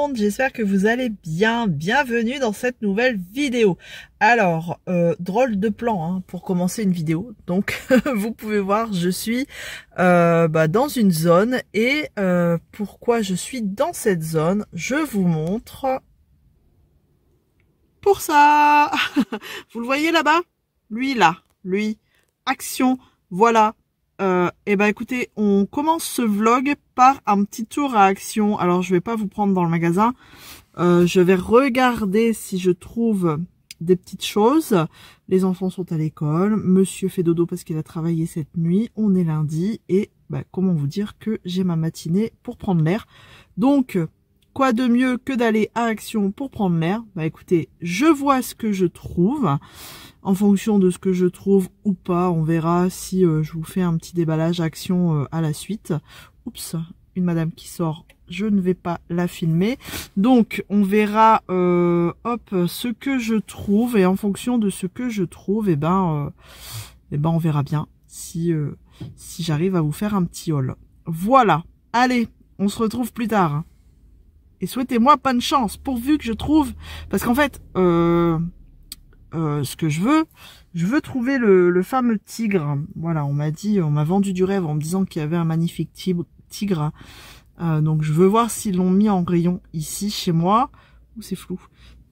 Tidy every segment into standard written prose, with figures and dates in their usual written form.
monde, j'espère que vous allez bien. Bienvenue dans cette nouvelle vidéo. Alors, drôle de plan hein, pour commencer une vidéo. Donc, vous pouvez voir, je suis dans une zone. Et pourquoi je suis dans cette zone, je vous montre. Pour ça. Vous le voyez là-bas? Lui, là. Lui. Action. Voilà. Et ben écoutez, on commence ce vlog par un petit tour à Action. Alors je vais pas vous prendre dans le magasin. Je vais regarder si je trouve des petites choses. Les enfants sont à l'école. Monsieur fait dodo parce qu'il a travaillé cette nuit. On est lundi et comment vous dire que j'ai ma matinée pour prendre l'air. Donc quoi de mieux que d'aller à Action pour prendre l'air? Écoutez, je vois ce que je trouve. En fonction de ce que je trouve ou pas, on verra si je vous fais un petit déballage Action à la suite. Oups, une madame qui sort, je ne vais pas la filmer. Donc, on verra ce que je trouve. Et en fonction de ce que je trouve, on verra bien si j'arrive à vous faire un petit haul. Voilà, allez, on se retrouve plus tard. Et souhaitez-moi bonne chance, pourvu que je trouve... Parce qu'en fait... ce que je veux trouver le fameux tigre. Voilà, on m'a vendu du rêve en me disant qu'il y avait un magnifique tigre. Donc je veux voir s'ils l'ont mis en rayon ici chez moi. Ou c'est flou.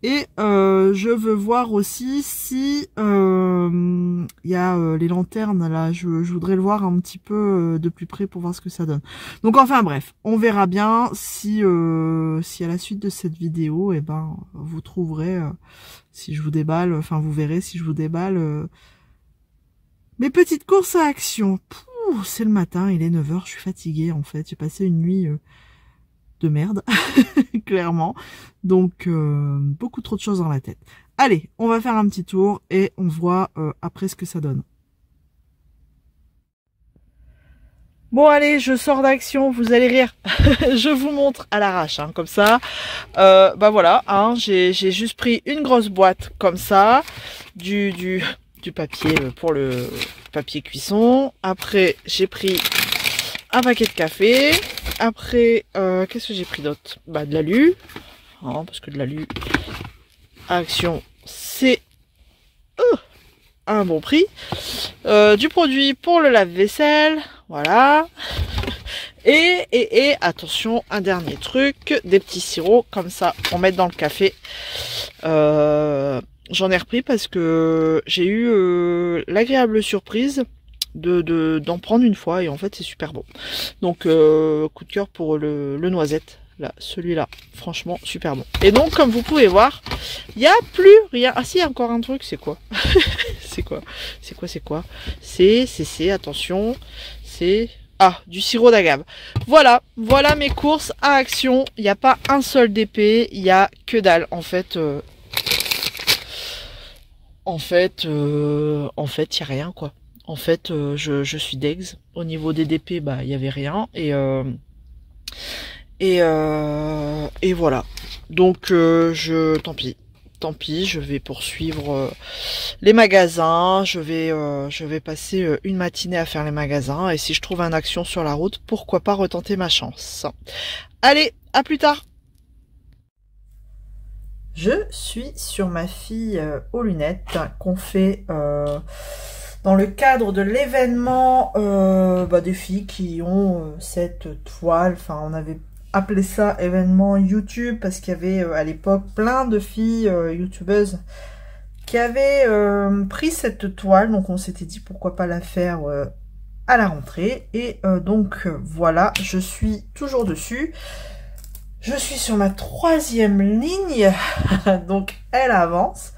Et je veux voir aussi si il y a les lanternes là. Je voudrais le voir un petit peu de plus près pour voir ce que ça donne. Donc enfin bref, on verra bien si à la suite de cette vidéo, vous trouverez si je vous déballe, enfin vous verrez si je vous déballe mes petites courses à Action. C'est le matin, il est 9 h, je suis fatiguée en fait. J'ai passé une nuit de merde, clairement. Donc, beaucoup trop de choses dans la tête. Allez, on va faire un petit tour et on voit après ce que ça donne. Bon, allez, je sors d'Action, vous allez rire. Je vous montre à l'arrache, hein, comme ça. Voilà, hein, j'ai juste pris une grosse boîte comme ça, du papier pour le papier cuisson. Après, j'ai pris un paquet de café. Après, qu'est-ce que j'ai pris d'autre? De l'alu. Hein, parce que de l'alu à Action, c'est un bon prix. Du produit pour le lave-vaisselle. Voilà. Et attention, un dernier truc. Des petits sirops comme ça pour mettre dans le café. J'en ai repris parce que j'ai eu l'agréable surprise d'en prendre une fois et en fait c'est super bon. Donc coup de cœur pour le noisette là, celui-là franchement super bon. Et donc comme vous pouvez voir, il n'y a plus rien. Ah si, il y a encore un truc, c'est quoi? C'est quoi? C'est attention, c'est du sirop d'agave. Voilà mes courses à Action. Il n'y a pas un seul DP, il y a que dalle en fait. En fait, il y a rien quoi. En fait, je suis d'ex. Au niveau des DP, il y avait rien. Et voilà. Donc, tant pis, je vais poursuivre les magasins. Je vais passer une matinée à faire les magasins. Et si je trouve un Action sur la route, pourquoi pas retenter ma chance. Allez, à plus tard. Je suis sur ma fille aux lunettes qu'on fait dans le cadre de l'événement des filles qui ont cette toile. Enfin, on avait appelé ça événement YouTube parce qu'il y avait à l'époque plein de filles youtubeuses qui avaient pris cette toile. Donc on s'était dit pourquoi pas la faire à la rentrée. Et donc voilà, je suis toujours dessus. Je suis sur ma 3e ligne, donc elle avance.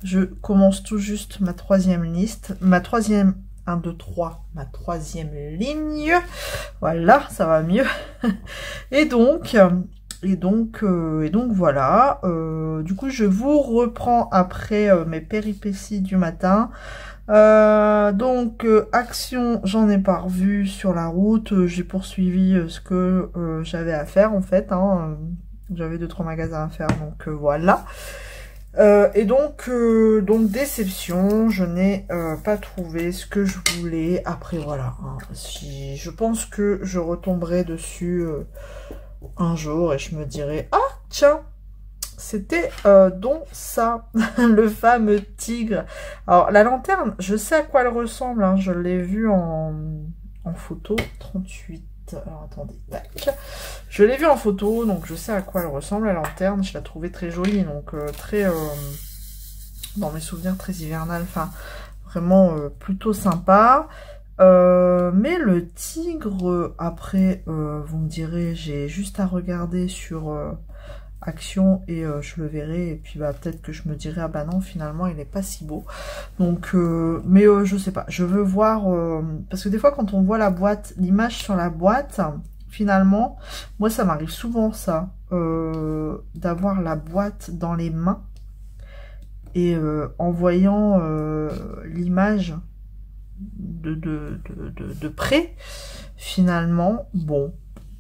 Je commence tout juste ma 3e liste, ma 3e, 1, 2, 3, ma 3e ligne. Voilà, ça va mieux. Et donc voilà. Du coup, je vous reprends après mes péripéties du matin. Action, j'en ai pas revu sur la route. J'ai poursuivi ce que j'avais à faire en fait. J'avais 2-3 magasins à faire, donc voilà. Donc déception, je n'ai pas trouvé ce que je voulais. Après voilà, je pense que je retomberai dessus un jour et je me dirai ah tiens, c'était donc ça, le fameux tigre. Alors, la lanterne, je sais à quoi elle ressemble, hein, je l'ai vue en photo, 38. Alors, attendez, tac. Je l'ai vue en photo, donc je sais à quoi elle ressemble, la lanterne. Je la trouvais très jolie, donc très, dans mes souvenirs, très hivernale. Enfin, vraiment plutôt sympa. Mais le tigre, après, vous me direz, j'ai juste à regarder sur Action et je le verrai. Et puis, bah, peut-être que je me dirai, ah bah non, finalement, il n'est pas si beau. Donc, mais je sais pas. Je veux voir, parce que des fois, quand on voit la boîte, l'image sur la boîte, finalement, moi, ça m'arrive souvent, ça, d'avoir la boîte dans les mains. Et en voyant l'image de près, finalement, bon,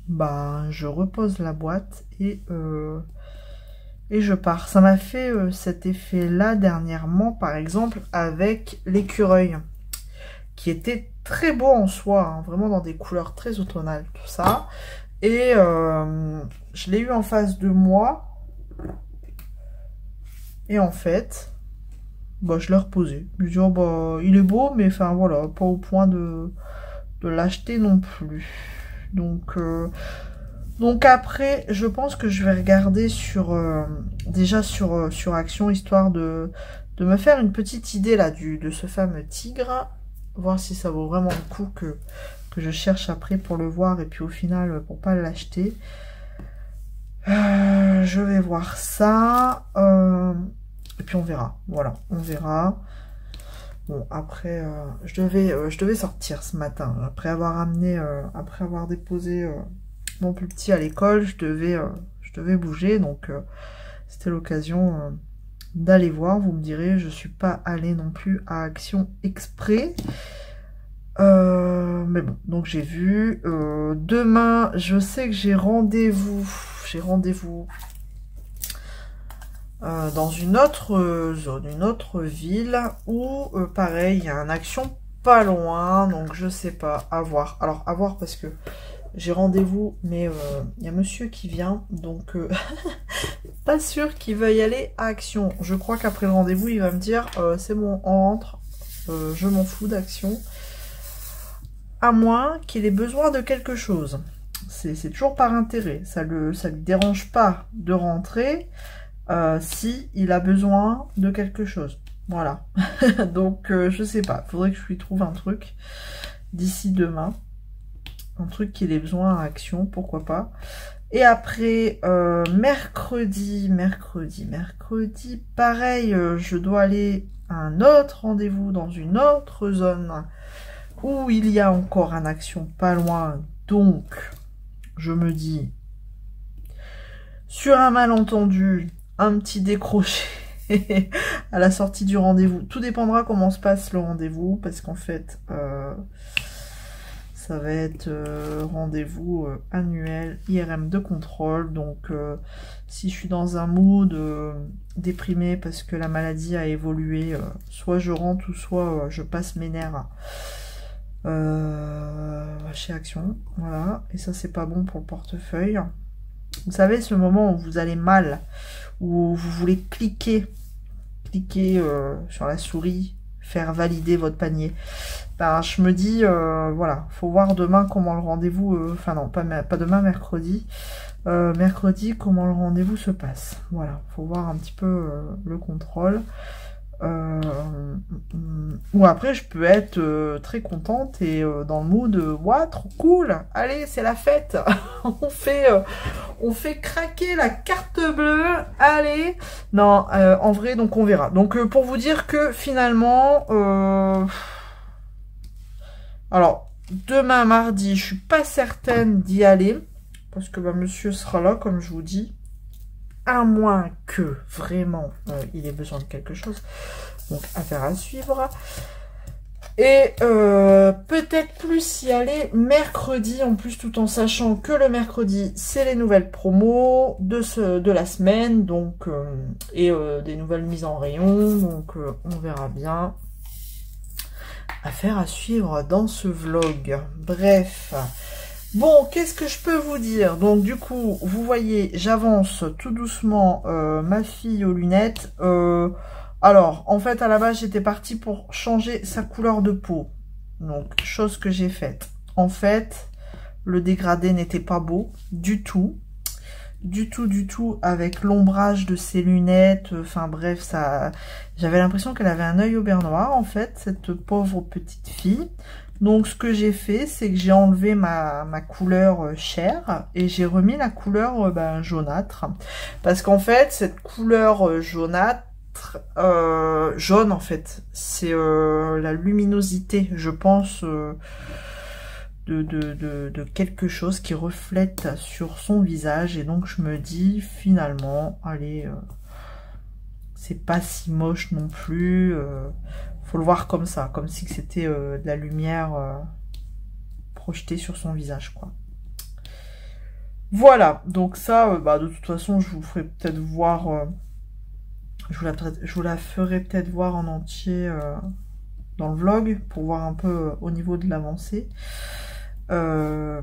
bah, je repose la boîte et je pars. Ça m'a fait cet effet-là dernièrement, par exemple, avec l'écureuil, qui était très beau en soi, hein, vraiment dans des couleurs très automnales, tout ça. Et je l'ai eu en face de moi. Et en fait, bah, je l'ai reposé. Je me dis, oh, bah, il est beau, mais enfin voilà, pas au point de l'acheter non plus. Donc après, je pense que je vais regarder sur déjà sur Action, histoire de me faire une petite idée là de ce fameux tigre, voir si ça vaut vraiment le coup que je cherche après pour le voir, et puis au final pour pas l'acheter. Je vais voir ça. Et puis on verra, voilà, on verra. Bon, après, je devais sortir ce matin, après avoir amené, après avoir déposé mon plus petit à l'école, je devais bouger, donc c'était l'occasion d'aller voir. Vous me direz, je suis pas allée non plus à Action exprès. Mais bon, donc j'ai vu. Demain, je sais que j'ai rendez-vous. Dans une autre zone, une autre ville, où pareil, il y a un Action pas loin, donc je sais pas, à voir. Alors à voir, parce que j'ai rendez-vous, mais il y a monsieur qui vient, donc pas sûr qu'il veuille aller à Action. Je crois qu'après le rendez-vous, il va me dire c'est bon, on rentre, je m'en fous d'Action, à moins qu'il ait besoin de quelque chose. C'est toujours par intérêt, ça lui dérange pas de rentrer si il a besoin de quelque chose. Voilà. Donc je sais pas, faudrait que je lui trouve un truc d'ici demain, un truc qu'il ait besoin à Action, pourquoi pas. Et après mercredi, pareil, je dois aller à un autre rendez-vous dans une autre zone où il y a encore un Action pas loin. Donc je me dis, sur un malentendu, un petit décroché à la sortie du rendez-vous. Tout dépendra comment se passe le rendez-vous, parce qu'en fait, ça va être rendez-vous annuel, IRM de contrôle. Donc, si je suis dans un mood déprimé parce que la maladie a évolué, soit je rentre ou soit je passe mes nerfs chez Action. Voilà, et ça, c'est pas bon pour le portefeuille. Vous savez, ce moment où vous allez mal, où vous voulez cliquer sur la souris, faire valider votre panier. Ben, je me dis, voilà, faut voir demain comment le rendez-vous, enfin non, pas demain, mercredi. Mercredi, comment le rendez-vous se passe. Voilà, faut voir un petit peu le contrôle. Ou après, je peux être très contente et dans le mood, ouah, trop cool, allez, c'est la fête. on fait craquer la carte bleue, allez. Non, en vrai, donc on verra. Donc pour vous dire que finalement, alors demain mardi, je suis pas certaine d'y aller, parce que bah, monsieur sera là, comme je vous dis, à moins que vraiment il ait besoin de quelque chose. Donc affaire à suivre. Et peut-être plus y aller mercredi, en plus, tout en sachant que le mercredi, c'est les nouvelles promos de la semaine, donc et des nouvelles mises en rayon, donc on verra bien. Affaire à suivre dans ce vlog. Bref, Bon, qu'est-ce que je peux vous dire? Donc du coup, vous voyez, j'avance tout doucement ma fille aux lunettes. Alors, en fait, à la base, j'étais partie pour changer sa couleur de peau. Donc, chose que j'ai faite. En fait, le dégradé n'était pas beau du tout. Du tout, avec l'ombrage de ses lunettes. Enfin bref, ça, j'avais l'impression qu'elle avait un œil au beurre noir, en fait, cette pauvre petite fille. Donc, ce que j'ai fait, c'est que j'ai enlevé ma couleur chair et j'ai remis la couleur jaunâtre. Parce qu'en fait, cette couleur jaunâtre, jaune en fait, c'est la luminosité, je pense, de quelque chose qui reflète sur son visage. Et donc, je me dis, finalement, allez, c'est pas si moche non plus. Faut le voir comme ça, comme si c'était de la lumière projetée sur son visage, quoi. Voilà, donc ça, de toute façon, je vous ferai peut-être voir, je vous la ferai peut-être voir en entier dans le vlog, pour voir un peu au niveau de l'avancée.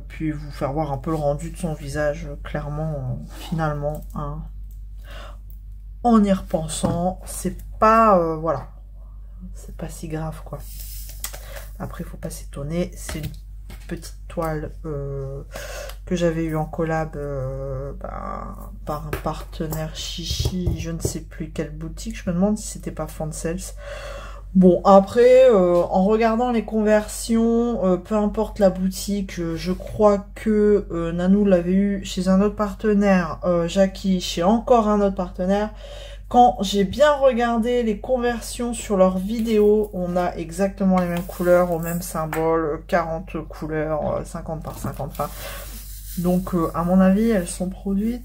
Puis vous faire voir un peu le rendu de son visage, clairement, finalement, hein. En y repensant, c'est pas, voilà, c'est pas si grave, quoi. Après, il faut pas s'étonner, c'est une petite toile que j'avais eu en collab par un partenaire chichi, je ne sais plus quelle boutique. Je me demande si c'était pas Fansels. Bon, après, en regardant les conversions, peu importe la boutique, je crois que Nanou l'avait eu chez un autre partenaire, Jackie chez encore un autre partenaire. Quand j'ai bien regardé les conversions sur leurs vidéos, on a exactement les mêmes couleurs, au même symbole, 40 couleurs, 50 par 50. Enfin, donc, à mon avis, elles sont produites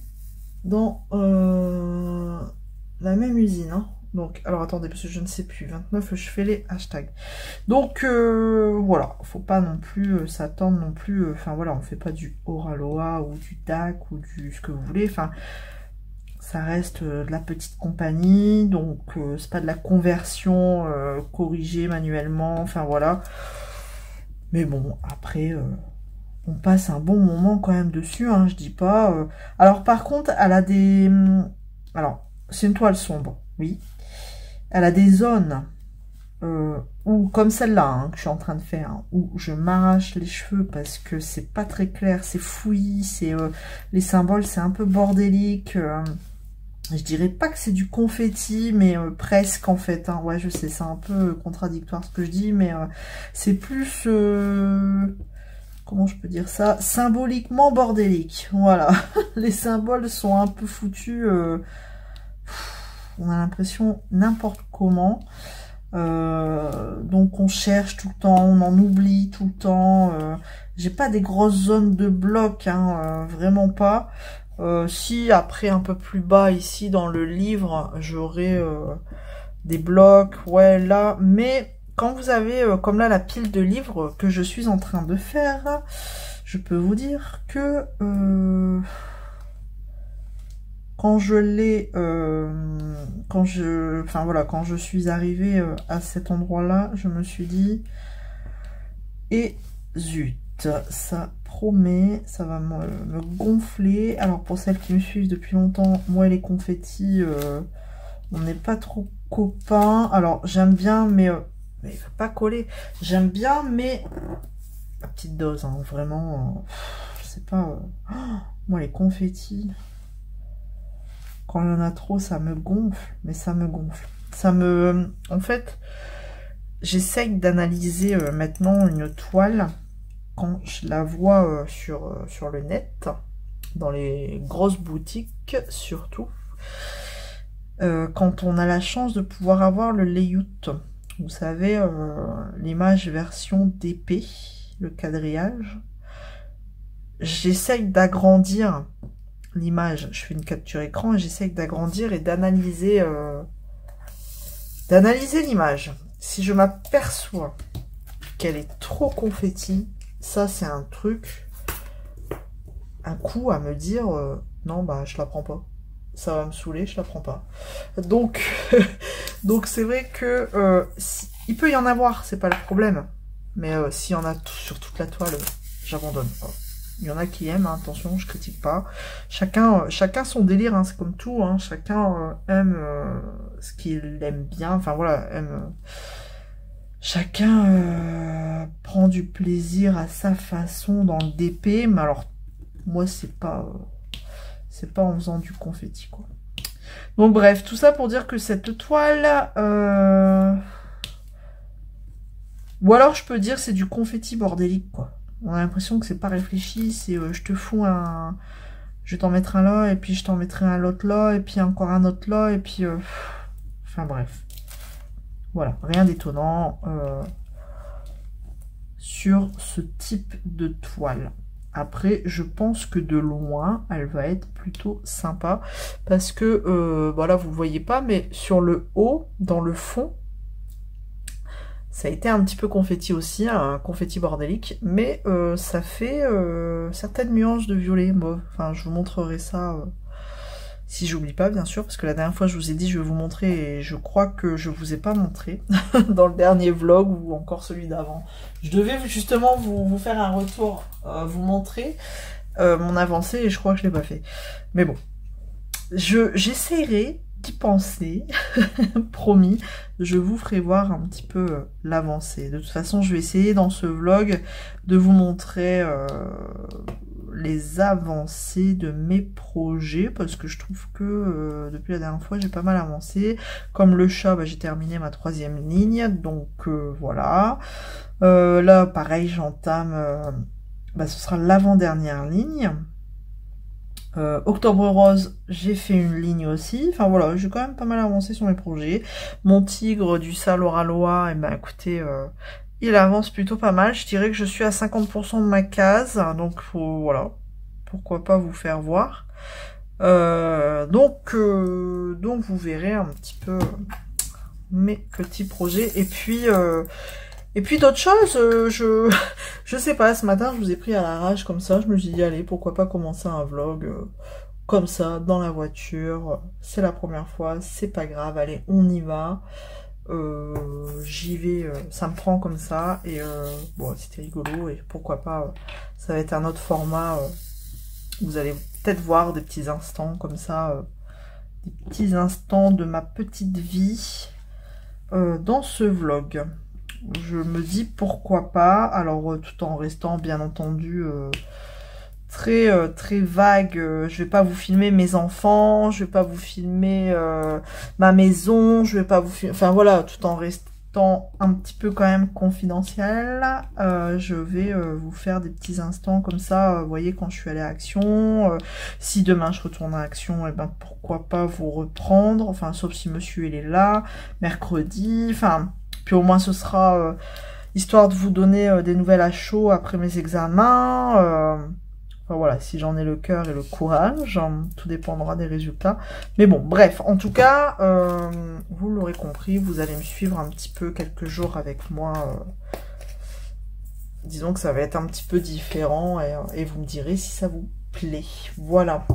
dans la même usine, hein. Donc, alors attendez, parce que je ne sais plus, 29, je fais les hashtags. Donc, voilà, faut pas non plus s'attendre non plus, enfin voilà, on fait pas du Oraloa ou du DAC ou du ce que vous voulez, enfin, ça reste de la petite compagnie, donc c'est pas de la conversion corrigée manuellement, enfin voilà. Mais bon, après, on passe un bon moment quand même dessus, hein, je dis pas. Alors par contre, elle a des... Alors, c'est une toile sombre, oui. Elle a des zones où, comme celle-là, hein, que je suis en train de faire, hein, où je m'arrache les cheveux parce que c'est pas très clair, c'est fouillis, c'est les symboles, c'est un peu bordélique. Je dirais pas que c'est du confetti, mais presque en fait, hein. Ouais, je sais, c'est un peu contradictoire ce que je dis, mais c'est plus... comment je peux dire ça? Symboliquement bordélique. Voilà. Les symboles sont un peu foutus. On a l'impression n'importe comment. Donc on cherche tout le temps, on en oublie tout le temps. J'ai pas des grosses zones de blocs, hein, vraiment pas. Si après un peu plus bas ici dans le livre, j'aurai des blocs, ouais là, mais quand vous avez comme là la pile de livres que je suis en train de faire, je peux vous dire que quand je l'ai, quand je suis arrivée à cet endroit-là, je me suis dit, et zut, ça promet, ça va me gonfler. Alors pour celles qui me suivent depuis longtemps, moi les confettis, on n'est pas trop copains. Alors j'aime bien, mais il ne faut pas coller. J'aime bien, mais à petite dose, hein, vraiment, je sais pas. Moi les confettis, quand il y en a trop, ça me gonfle, mais ça me gonfle. En fait, j'essaye d'analyser maintenant une toile quand je la vois sur le net, dans les grosses boutiques surtout, quand on a la chance de pouvoir avoir le layout, vous savez, l'image version DP, le quadrillage, j'essaye d'agrandir l'image, je fais une capture écran et j'essaye d'agrandir et d'analyser l'image. Si je m'aperçois qu'elle est trop confetti, ça c'est un truc, un coup à me dire non bah je la prends pas, ça va me saouler, je la prends pas. Donc donc c'est vrai que il peut y en avoir, c'est pas le problème, mais s'il y en a sur toute la toile, j'abandonne. Il y en a qui aiment, hein, attention, je critique pas. Chacun son délire, hein, c'est comme tout, hein, chacun aime ce qu'il aime bien, enfin voilà, aime... chacun prend du plaisir à sa façon dans le DP, mais alors, moi, c'est pas en faisant du confetti, quoi. Donc bref, tout ça pour dire que cette toile... Ou alors je peux dire c'est du confetti bordélique, quoi. On a l'impression que c'est pas réfléchi, c'est je te fous un... Je vais t'en mettre un là, et puis je t'en mettrai un autre là, et puis encore un autre là, et puis... Enfin bref. Voilà, rien d'étonnant sur ce type de toile. Après, je pense que de loin, elle va être plutôt sympa. Parce que, voilà, vous ne voyez pas, mais sur le haut, dans le fond, ça a été un petit peu confetti aussi, un confetti bordélique. Mais ça fait certaines nuances de violet mauve. Enfin, je vous montrerai ça... si j'oublie pas, bien sûr, parce que la dernière fois, je vous ai dit, je vais vous montrer, et je crois que je vous ai pas montré dans le dernier vlog, ou encore celui d'avant. Je devais justement vous faire un retour, vous montrer mon avancée, et je crois que je l'ai pas fait. Mais bon, j'essaierai d'y penser, promis, je vous ferai voir un petit peu l'avancée. De toute façon, je vais essayer dans ce vlog de vous montrer... les avancées de mes projets, parce que je trouve que depuis la dernière fois j'ai pas mal avancé. Comme le chat, bah, j'ai terminé ma 3e ligne, donc voilà. Là pareil, j'entame, bah, ce sera l'avant-dernière ligne. Octobre rose, j'ai fait une ligne aussi. Enfin voilà, j'ai quand même pas mal avancé sur mes projets. Mon tigre du Saloralois, et ben écoutez, il avance plutôt pas mal. Je dirais que je suis à 50% de ma case. Donc voilà, pourquoi pas vous faire voir. Donc vous verrez un petit peu mes petits projets. Et puis d'autres choses, je sais pas, ce matin je vous ai pris à l'arrache comme ça. Je me suis dit, allez, pourquoi pas commencer un vlog comme ça, dans la voiture. C'est la première fois, c'est pas grave, allez, on y va. J'y vais, ça me prend comme ça, et bon, c'était rigolo, et pourquoi pas, ça va être un autre format, vous allez peut-être voir des petits instants comme ça, des petits instants de ma petite vie dans ce vlog. Je me dis pourquoi pas, alors tout en restant bien entendu très vague. Je vais pas vous filmer mes enfants, je vais pas vous filmer ma maison, je vais pas vous filmer, enfin voilà, tout en restant un petit peu quand même confidentiel. Je vais vous faire des petits instants comme ça, vous voyez, quand je suis allée à Action. Si demain je retourne à Action, et ben pourquoi pas vous reprendre, enfin sauf si monsieur il est là, mercredi, enfin, puis au moins ce sera histoire de vous donner des nouvelles à chaud après mes examens. Enfin, voilà, si j'en ai le cœur et le courage, tout dépendra des résultats. Mais bon, bref, en tout cas, vous l'aurez compris, vous allez me suivre un petit peu quelques jours avec moi. Disons que ça va être un petit peu différent, et vous me direz si ça vous plaît. Voilà.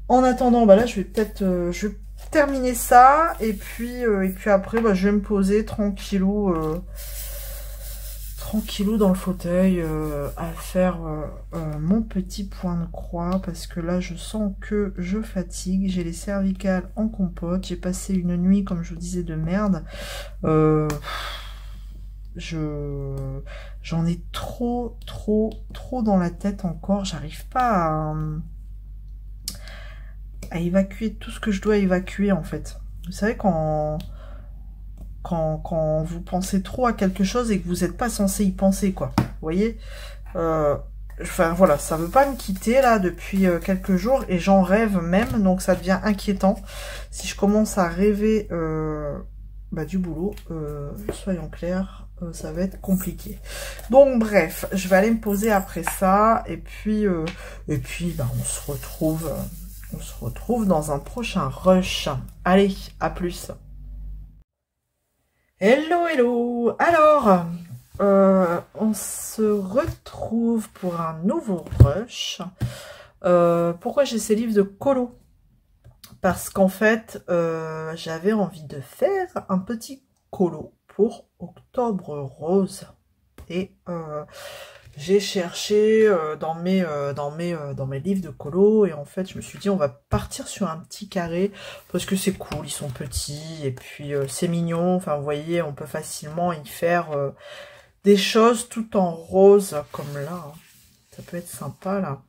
En attendant, bah là, je vais peut-être terminer ça, et puis après, bah, je vais me poser tranquillou. Tranquillou dans le fauteuil à faire mon petit point de croix, parce que là je sens que je fatigue, j'ai les cervicales en compote, j'ai passé une nuit, comme je vous disais, de merde. J'en ai trop dans la tête encore, j'arrive pas à évacuer tout ce que je dois évacuer en fait. Vous savez, quand vous pensez trop à quelque chose et que vous n'êtes pas censé y penser, quoi. Vous voyez, enfin voilà, ça veut pas me quitter là depuis quelques jours, et j'en rêve même, donc ça devient inquiétant. Si je commence à rêver bah, du boulot, soyons clairs, ça va être compliqué. Donc bref, je vais aller me poser après ça, et puis bah, on se retrouve dans un prochain rush. Allez, à plus. Hello, hello. Alors, on se retrouve pour un nouveau rush. Pourquoi j'ai ces livres de colo? Parce qu'en fait, j'avais envie de faire un petit colo pour Octobre Rose. Et j'ai cherché dans mes livres de colo et en fait je me suis dit on va partir sur un petit carré parce que c'est cool, ils sont petits et puis c'est mignon, enfin vous voyez on peut facilement y faire des choses tout en rose comme là, hein. Ça peut être sympa là.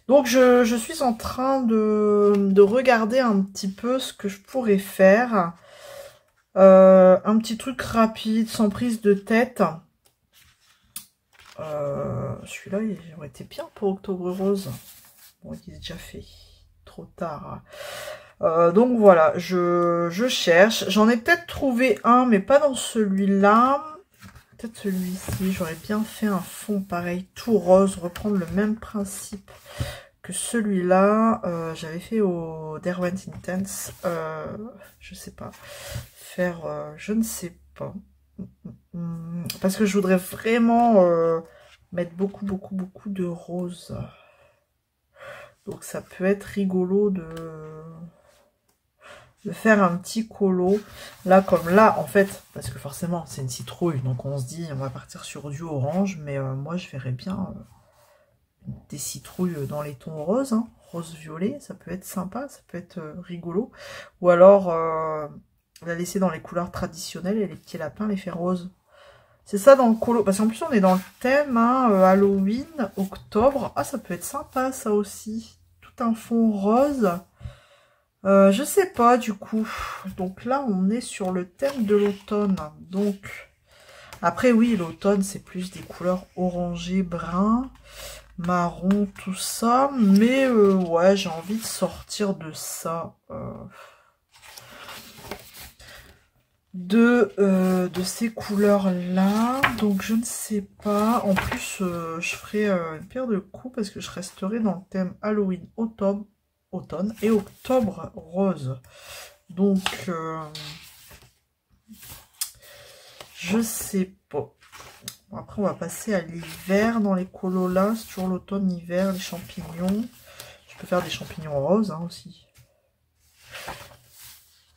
Donc je suis en train de regarder un petit peu ce que je pourrais faire. Un petit truc rapide, sans prise de tête. Celui-là, il aurait été bien pour Octobre Rose. Bon, il est déjà fait. Trop tard. Donc voilà, je cherche. J'en ai peut-être trouvé un, mais pas dans celui-là. Peut-être celui-ci. J'aurais bien fait un fond pareil, tout rose. Reprendre le même principe que celui-là. J'avais fait au Derwent Intense. Je sais pas. Faire, je ne sais pas. Parce que je voudrais vraiment mettre beaucoup de rose. Donc ça peut être rigolo de faire un petit colo. Là, comme là, en fait, parce que forcément, c'est une citrouille. Donc on se dit, on va partir sur du orange. Mais moi, je verrais bien des citrouilles dans les tons roses. Hein, rose-violet, ça peut être sympa. Ça peut être rigolo. Ou alors, la laisser dans les couleurs traditionnelles et les petits lapins, les faire roses. C'est ça dans le colo. Parce qu'en plus, on est dans le thème hein, Halloween, octobre. Ah, ça peut être sympa, ça aussi. Tout un fond rose. Je sais pas, du coup. Donc là, on est sur le thème de l'automne. Donc, après, oui, l'automne, c'est plus des couleurs orangées, brun, marron, tout ça. Mais, ouais, j'ai envie de sortir de ça. De ces couleurs-là. Donc, je ne sais pas. En plus, je ferai une paire de coups parce que je resterai dans le thème Halloween, automne et octobre rose. Donc, je sais pas. Bon, après, on va passer à l'hiver dans les colos là. C'est toujours l'automne, l'hiver, les champignons. Je peux faire des champignons roses hein, aussi.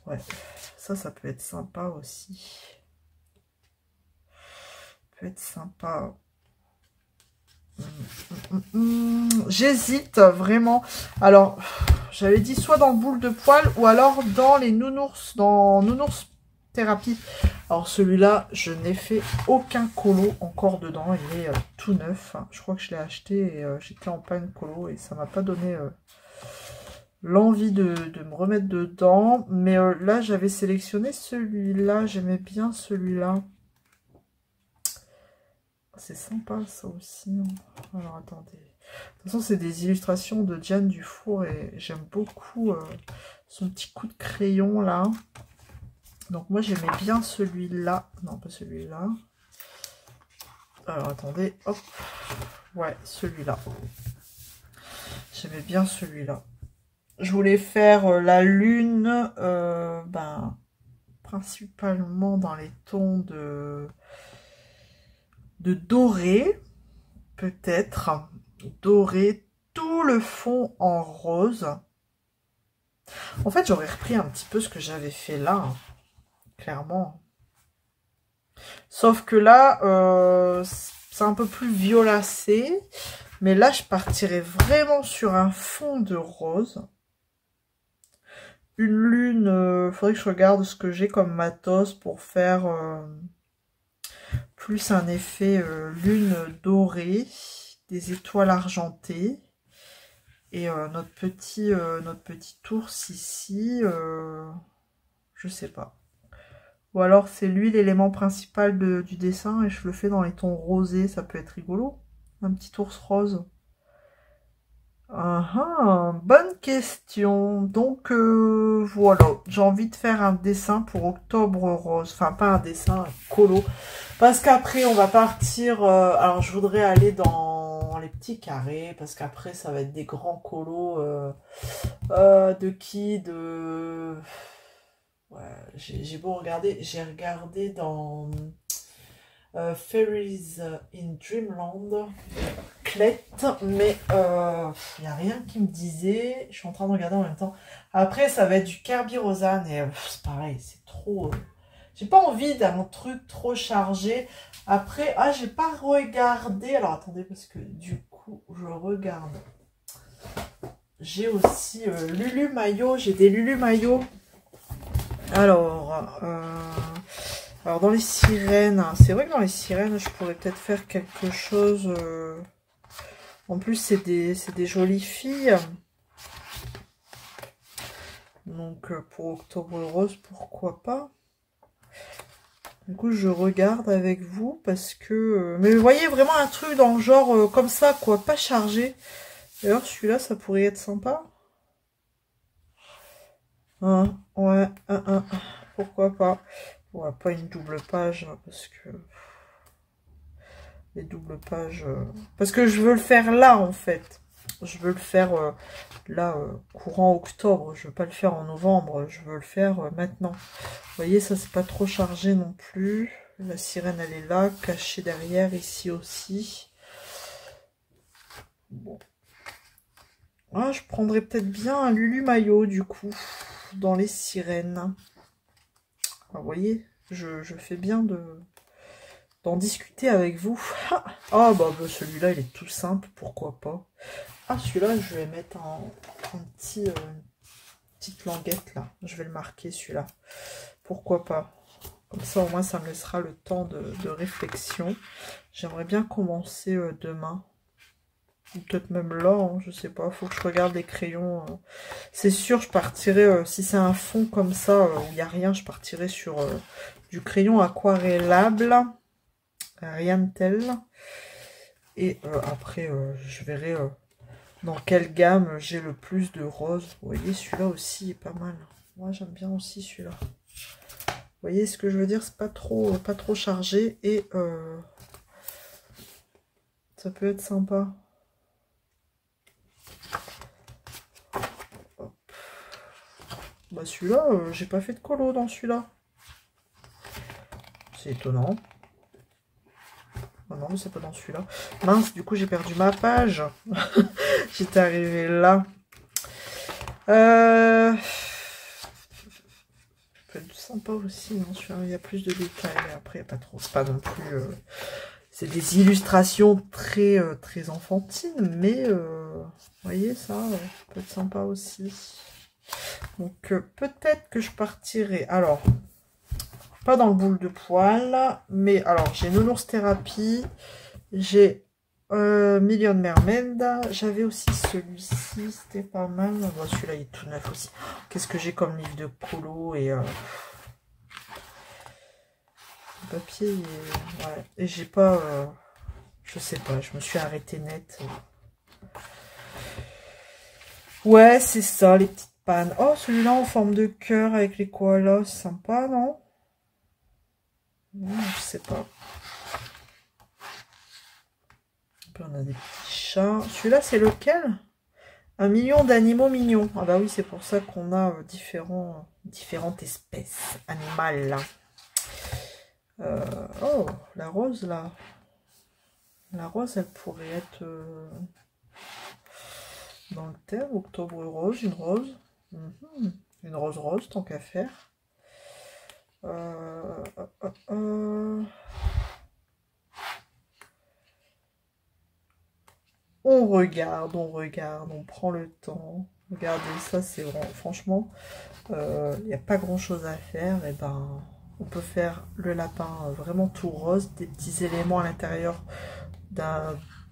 Ouais. Ça peut être sympa aussi. Ça peut être sympa. J'hésite vraiment. Alors, j'avais dit soit dans le boule de poil ou alors dans les nounours, dans nounours thérapie. Alors celui-là, je n'ai fait aucun colo encore dedans. Il est tout neuf. Je crois que je l'ai acheté et j'étais en panne colo et ça m'a pas donné l'envie de me remettre dedans. Mais là, j'avais sélectionné celui-là. J'aimais bien celui-là. C'est sympa, ça aussi. Alors, attendez. De toute façon, c'est des illustrations de Diane Dufour et j'aime beaucoup son petit coup de crayon, là. Donc, moi, j'aimais bien celui-là. Non, pas celui-là. Alors, attendez. Hop. Ouais, celui-là. J'aimais bien celui-là. Je voulais faire la lune, principalement dans les tons de doré, peut-être. Doré, tout le fond en rose. En fait, j'aurais repris un petit peu ce que j'avais fait là, hein, clairement. Sauf que là, c'est un peu plus violacé. Mais là, je partirais vraiment sur un fond de rose. Une lune, faudrait que je regarde ce que j'ai comme matos pour faire plus un effet lune dorée, des étoiles argentées. Et notre petit ours ici, je sais pas. Ou alors c'est lui l'élément principal du dessin et je le fais dans les tons rosés, ça peut être rigolo. Un petit ours rose. Bonne question. Donc voilà, j'ai envie de faire un dessin pour octobre rose. Enfin pas un dessin, un colo. Parce qu'après on va partir, alors je voudrais aller dans les petits carrés. Parce qu'après ça va être des grands colos de qui de... Ouais, j'ai beau regarder, j'ai regardé dans Fairies in Dreamland, Clette, mais il n'y a rien qui me disait. Je suis en train de regarder en même temps. Après, ça va être du Kerby Rosanne et c'est pareil, c'est trop. J'ai pas envie d'un truc trop chargé. Après, ah, j'ai pas regardé. Alors, attendez, parce que du coup, je regarde. J'ai aussi Lulu Maillot. J'ai des Lulu Maillot. Alors, dans les sirènes, c'est vrai que dans les sirènes, je pourrais peut-être faire quelque chose. En plus, c'est des jolies filles. Donc, pour Octobre Rose, pourquoi pas? Du coup, je regarde avec vous parce que... mais vous voyez, vraiment un truc dans le genre comme ça, quoi, pas chargé. D'ailleurs, celui-là, ça pourrait être sympa. Hein, ouais, pourquoi pas. Ouais, pas une double page, parce que... les doubles pages... parce que je veux le faire là, en fait. Je veux le faire là, courant octobre. Je veux pas le faire en novembre. Je veux le faire maintenant. Vous voyez, ça, c'est pas trop chargé non plus. La sirène, elle est là, cachée derrière, ici aussi. Bon. Ah, je prendrais peut-être bien un Lulu Maillot, du coup, dans les sirènes. Ah, vous voyez, je fais bien d'en discuter avec vous. Ah, bah celui-là, il est tout simple, pourquoi pas. Ah, celui-là, je vais mettre une petite languette, là. Je vais le marquer, celui-là. Pourquoi pas. Comme ça, au moins, ça me laissera le temps de réflexion. J'aimerais bien commencer demain. Ou peut-être même là, hein, je sais pas. Faut que je regarde les crayons. C'est sûr, je partirai, si c'est un fond comme ça, où il n'y a rien, je partirai sur du crayon aquarellable. Rien de tel. Et après, je verrai dans quelle gamme j'ai le plus de rose. Vous voyez, celui-là aussi est pas mal. Moi, j'aime bien aussi celui-là. Vous voyez ce que je veux dire? C'est pas trop chargé et ça peut être sympa. Hop. Bah celui-là, j'ai pas fait de colo dans celui-là. C'est étonnant. Oh non, mais c'est pas dans celui-là. Mince, du coup j'ai perdu ma page. J'étais arrivée là. Peut être sympa aussi, non, il y a plus de détails, mais après il n'y a pas trop, c'est pas non plus, c'est des illustrations très très enfantines, mais vous voyez ça peut être sympa aussi. Donc peut-être que je partirai, alors, pas dans le boule de poil, mais alors j'ai Nounours Thérapie, j'ai Million Mermaid, j'avais aussi celui-ci, c'était pas mal. Bon, celui-là il est tout neuf aussi. Qu'est-ce que j'ai comme livre de colo et le papier ouais. Et j'ai pas je sais pas, je me suis arrêtée net. Ouais, c'est ça, les petites pannes. Oh, celui-là en forme de cœur avec les koalas, sympa, non? Je sais pas. On a des petits chats. Celui-là, c'est lequel? 1 million d'animaux mignons. Ah bah oui, c'est pour ça qu'on a différentes espèces animales. Oh, la rose, là. La rose, elle pourrait être dans le thème. Octobre rose, une rose. Une rose rose, tant qu'à faire. On regarde, on prend le temps. Regardez, ça c'est vraiment, franchement, il n'y a pas grand chose à faire. Et ben, on peut faire le lapin vraiment tout rose, des petits éléments à l'intérieur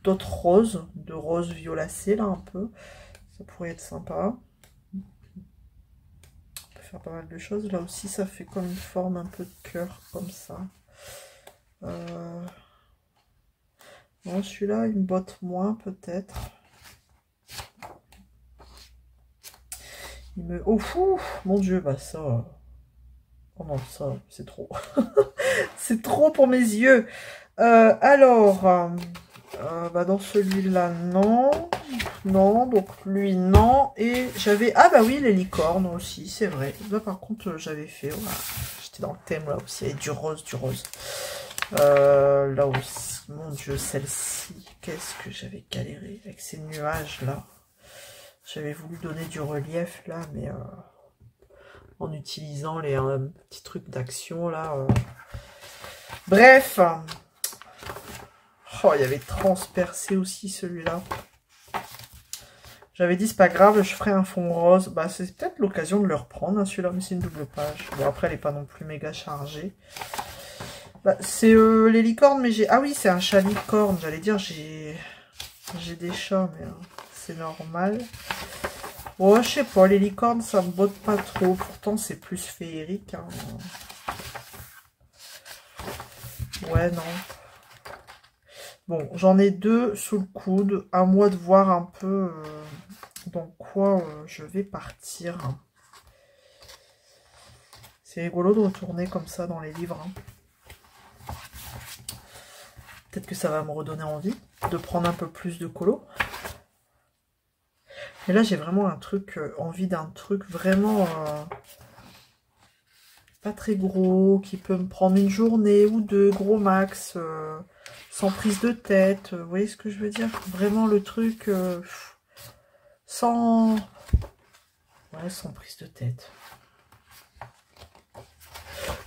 d'autres roses, de rose violacé là un peu. Ça pourrait être sympa. On peut faire pas mal de choses. Là aussi, ça fait comme une forme un peu de cœur, comme ça. Bon, celui-là, il me botte moins peut-être. Il me... Oh, fou, mon Dieu, bah ça... Oh non, ça, c'est trop. C'est trop pour mes yeux. Alors, bah dans celui-là, non. Non, donc lui, non. Et j'avais... Ah bah oui, les licornes aussi, c'est vrai. Là, par contre, j'avais fait... Voilà. J'étais dans le thème, là aussi. Il y avait du rose, du rose. Là aussi, mon Dieu, celle-ci, qu'est-ce que j'avais galéré avec ces nuages là. J'avais voulu donner du relief là, mais en utilisant les petits trucs d'action là. Bref. Oh, il y avait transpercé aussi celui-là. J'avais dit c'est pas grave, je ferai un fond rose. Bah c'est peut-être l'occasion de le reprendre, hein, celui-là, mais c'est une double page. Bon après elle est pas non plus méga chargée. Bah, c'est les licornes, mais j'ai... Ah oui, c'est un chat licorne, j'allais dire j'ai des chats, mais c'est normal. Ouais, je sais pas, les licornes ça me botte pas trop, pourtant c'est plus féerique. Hein. Ouais, non. Bon, j'en ai 2 sous le coude, à moi de voir un peu dans quoi je vais partir. C'est rigolo de retourner comme ça dans les livres. Hein. Peut-être que ça va me redonner envie de prendre un peu plus de colo. Et là, j'ai vraiment un truc, envie d'un truc vraiment pas très gros, qui peut me prendre une journée ou 2, gros max, sans prise de tête. Vous voyez ce que je veux dire? Vraiment le truc sans... Ouais, sans prise de tête.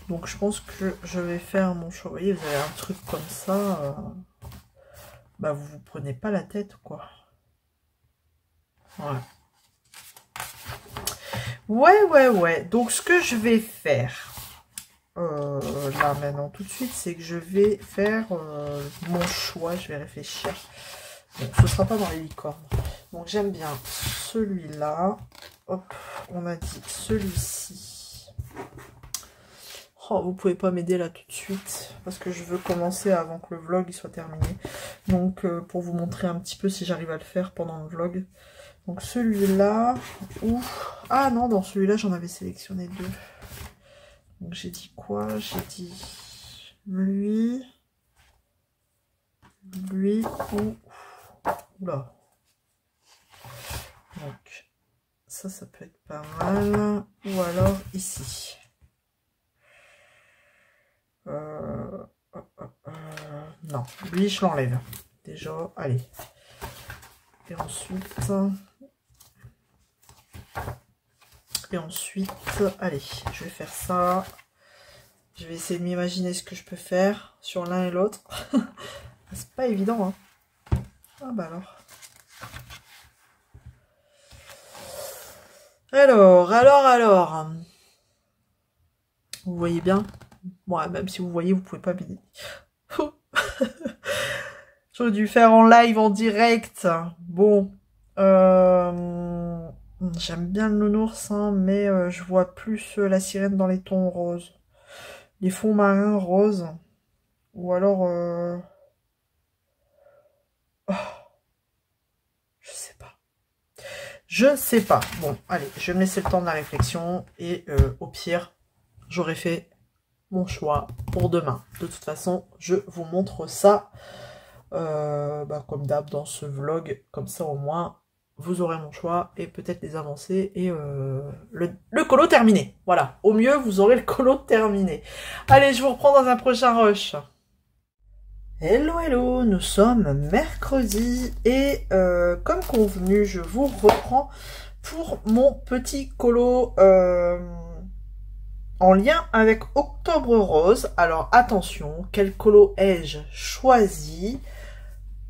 Donc je pense que je vais faire mon choix. Vous voyez, vous avez un truc comme ça. Bah vous prenez pas la tête, quoi. Ouais. Donc ce que je vais faire là maintenant tout de suite, c'est que je vais faire mon choix. Je vais réfléchir. Bon, ce sera pas dans les licornes. Donc j'aime bien celui-là. Hop, on a dit celui-ci. Oh, vous pouvez pas m'aider là tout de suite parce que je veux commencer avant que le vlog il soit terminé. Donc pour vous montrer un petit peu si j'arrive à le faire pendant le vlog. Donc celui-là, ou... Ah non, dans celui-là, j'en avais sélectionné 2. Donc j'ai dit quoi? J'ai dit lui ou... Oula. Donc ça peut être pas mal. Ou alors ici. Non, lui je l'enlève. Déjà, allez. Et ensuite, allez, je vais faire ça. Je vais essayer de m'imaginer ce que je peux faire sur l'un et l'autre. C'est pas évident, hein. Ah bah alors. Alors. Vous voyez bien? Bon, même si vous voyez, vous pouvez pas m'aider. J'aurais dû faire en live, en direct. Bon. J'aime bien le nounours, hein, mais je vois plus la sirène dans les tons roses. Les fonds marins roses. Ou alors... Oh, je sais pas. Bon, allez, je vais me laisser le temps de la réflexion. Et au pire, j'aurai fait mon choix pour demain. De toute façon, je vous montre ça comme d'hab dans ce vlog. Comme ça, au moins, vous aurez mon choix et peut-être les avancées et le colo terminé. Voilà, au mieux, vous aurez le colo terminé. Allez, je vous reprends dans un prochain rush. Hello, nous sommes mercredi et comme convenu, je vous reprends pour mon petit colo en lien avec Octobre Rose. Alors attention, quel colo ai-je choisi?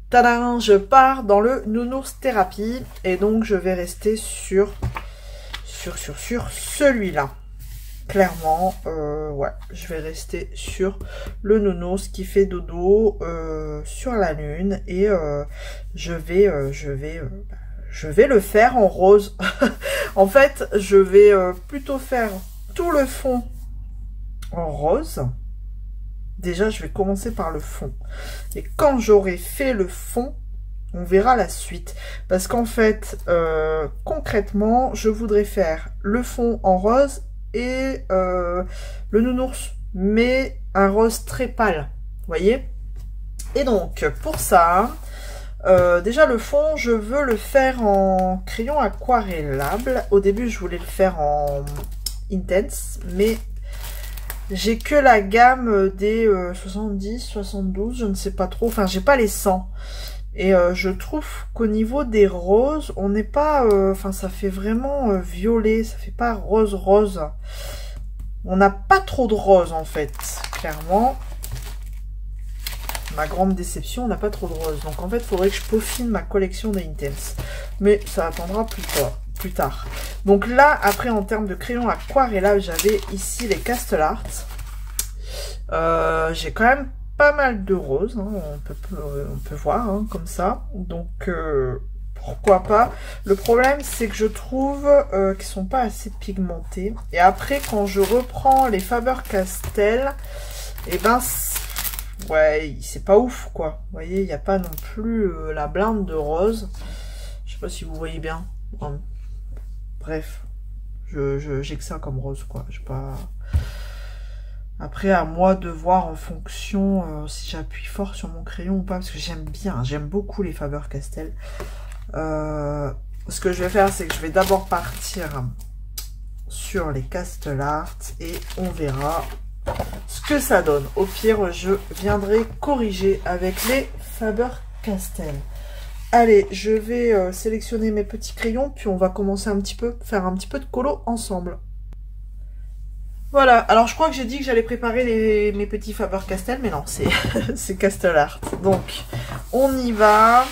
Tadam, je pars dans le nounours thérapie et donc je vais rester sur celui-là. Clairement, ouais, je vais rester sur le nounours qui fait dodo sur la lune et je vais le faire en rose. En fait, je vais plutôt faire tout le fond en rose. Déjà, je vais commencer par le fond. Et quand j'aurai fait le fond, on verra la suite. Parce qu'en fait, concrètement, je voudrais faire le fond en rose et le nounours, mais un rose très pâle. Vous voyez? Et donc, pour ça, déjà le fond, je veux le faire en crayon aquarellable. Au début, je voulais le faire en intense, mais j'ai que la gamme des 70, 72, je ne sais pas trop. Enfin, j'ai pas les 100. Et je trouve qu'au niveau des roses, on n'est pas... Enfin, ça fait vraiment violet, ça fait pas rose. On n'a pas trop de rose, en fait, clairement. Ma grande déception, on n'a pas trop de rose. Donc, en fait, il faudrait que je peaufine ma collection d'Intense. Mais ça attendra plus tard. Donc là, après, en termes de crayon aquarellable, j'avais ici les Castle Art. J'ai quand même pas mal de roses, hein, on peut voir, hein, comme ça. Donc, pourquoi pas. Le problème, c'est que je trouve qu'ils sont pas assez pigmentés. Et après, quand je reprends les Faber-Castell, et ben, ouais, c'est pas ouf, quoi. Vous voyez, il n'y a pas non plus la blinde de rose. Je sais pas si vous voyez bien. Bref, j'ai que ça comme rose, quoi. Je sais pas... Après, à moi de voir en fonction si j'appuie fort sur mon crayon ou pas, parce que j'aime beaucoup les Faber-Castell. Ce que je vais faire, c'est que je vais d'abord partir sur les Castle Art et on verra ce que ça donne. Au pire, je viendrai corriger avec les Faber-Castell. Allez, je vais sélectionner mes petits crayons, puis on va commencer faire un petit peu de colo ensemble. Voilà, alors je crois que j'ai dit que j'allais préparer mes petits Faber-Castell, mais non, c'est Castle Art. Donc, on y va.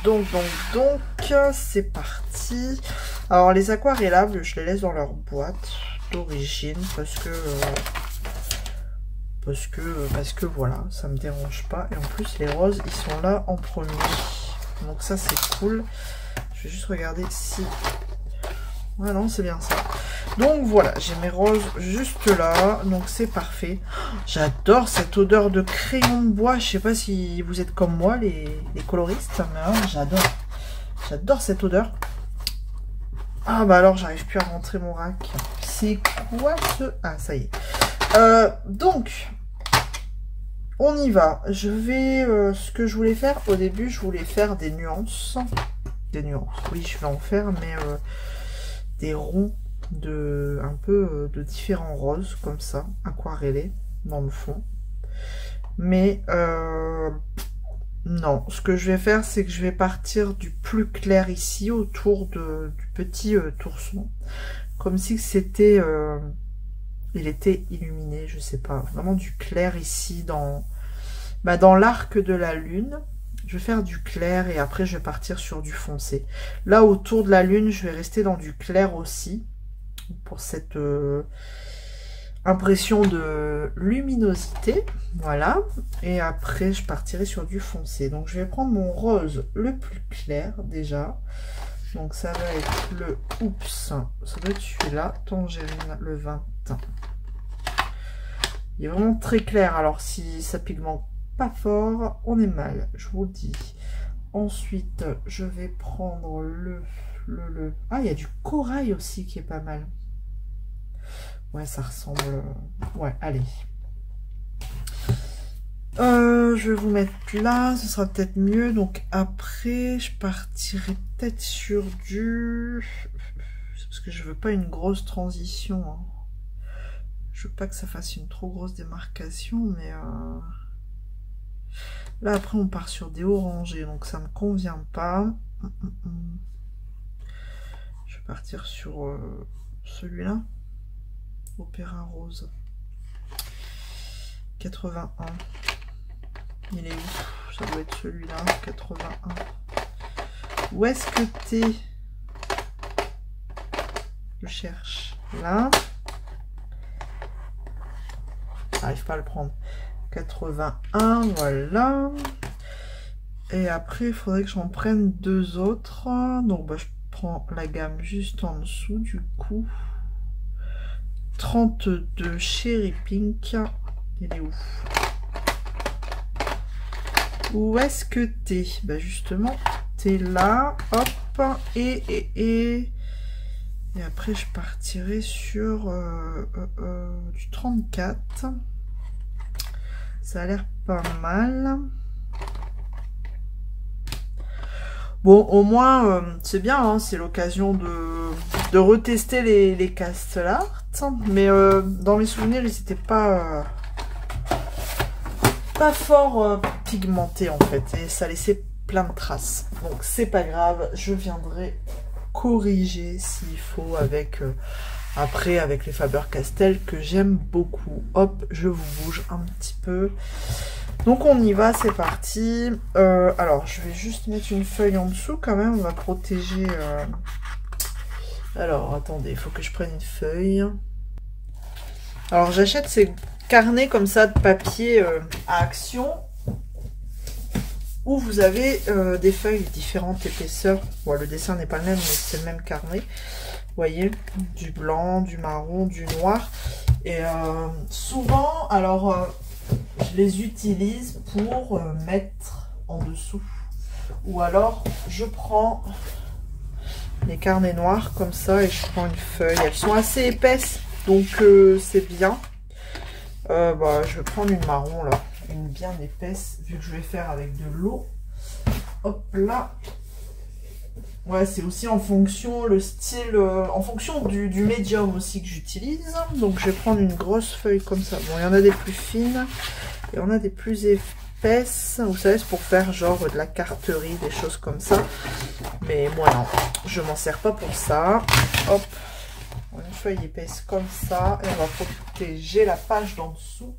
Donc, c'est parti. Alors, les aquarellables, je les laisse dans leur boîte d'origine, parce que voilà, ça me dérange pas. Et en plus, les roses, ils sont là en premier. Donc ça, c'est cool. Je vais juste regarder si... Ouais, non, c'est bien ça. Donc voilà, j'ai mes roses juste là, donc c'est parfait. J'adore cette odeur de crayon de bois. Je sais pas si vous êtes comme moi, les coloristes, mais j'adore cette odeur. Ah bah alors, j'arrive plus à rentrer mon rack. C'est quoi ce... Ah, ça y est. Donc, on y va. Je vais... ce que je voulais faire, au début, je voulais faire des nuances. Des nuances, oui, je vais en faire, mais... des ronds un peu de différents roses comme ça, aquarellés dans le fond. Mais non, ce que je vais faire, c'est que je vais partir du plus clair ici autour du petit tourson, comme si c'était il était illuminé, je sais pas, vraiment du clair ici dans l'arc de la lune. Je vais faire du clair et après je vais partir sur du foncé. Là autour de la lune, je vais rester dans du clair aussi pour cette impression de luminosité. Voilà. Et après je partirai sur du foncé. Donc je vais prendre mon rose le plus clair déjà. Donc ça va être le... Oups, ça doit être celui-là. Tangerine, le 20. Il est vraiment très clair. Alors si ça pigmente pas fort, on est mal, je vous le dis. Ensuite, je vais prendre le... Ah, il y a du corail aussi qui est pas mal. Ouais, ça ressemble... Ouais, allez. Je vais vous mettre là, ce sera peut-être mieux. Donc après, je partirai peut-être sur du... Parce que je veux pas une grosse transition. Hein. Je veux pas que ça fasse une trop grosse démarcation, mais... Là, après, on part sur des orangés, donc ça me convient pas. Je vais partir sur celui-là. Opéra Rose. 81. Il est où? Ça doit être celui-là, 81. Où est-ce que t'es? Je cherche. Là. J'arrive pas à le prendre. 81, voilà. Et après, il faudrait que j'en prenne deux autres. Donc, bah, je prends la gamme juste en dessous, du coup. 32 Cherry Pink. Il est où? Où est-ce que t'es? Bah, justement, t'es là. Hop. Et après, je partirai sur du 34. Ça a l'air pas mal. Bon, au moins, c'est bien, hein, c'est l'occasion de retester les Castle Art. Mais dans mes souvenirs, ils n'étaient pas fort pigmenté en fait et ça laissait plein de traces. Donc c'est pas grave, je viendrai corriger s'il faut avec après avec les Faber-Castell que j'aime beaucoup. Hop, je vous bouge un petit peu. Donc on y va, c'est parti. Alors je vais juste mettre une feuille en dessous quand même, on va protéger. Alors attendez, il faut que je prenne une feuille. Alors j'achète ces carnets comme ça de papier à Action où vous avez des feuilles de différentes épaisseurs. Bon, le dessin n'est pas le même, mais c'est le même carnet. Vous voyez, du blanc, du marron, du noir. Et souvent, alors, je les utilise pour mettre en dessous. Ou alors, je prends les carnets noirs comme ça et je prends une feuille. Elles sont assez épaisses, donc c'est bien. Je vais prendre une marron là, une bien épaisse, vu que je vais faire avec de l'eau. Hop là. Ouais, c'est aussi en fonction le style, en fonction du médium aussi que j'utilise. Donc je vais prendre une grosse feuille comme ça. Bon, il y en a des plus fines et on a des plus épaisses. Vous savez, c'est pour faire genre de la carterie, des choses comme ça. Mais moi non, je m'en sers pas pour ça. Hop, une feuille épaisse comme ça et on va protéger la page d'en dessous.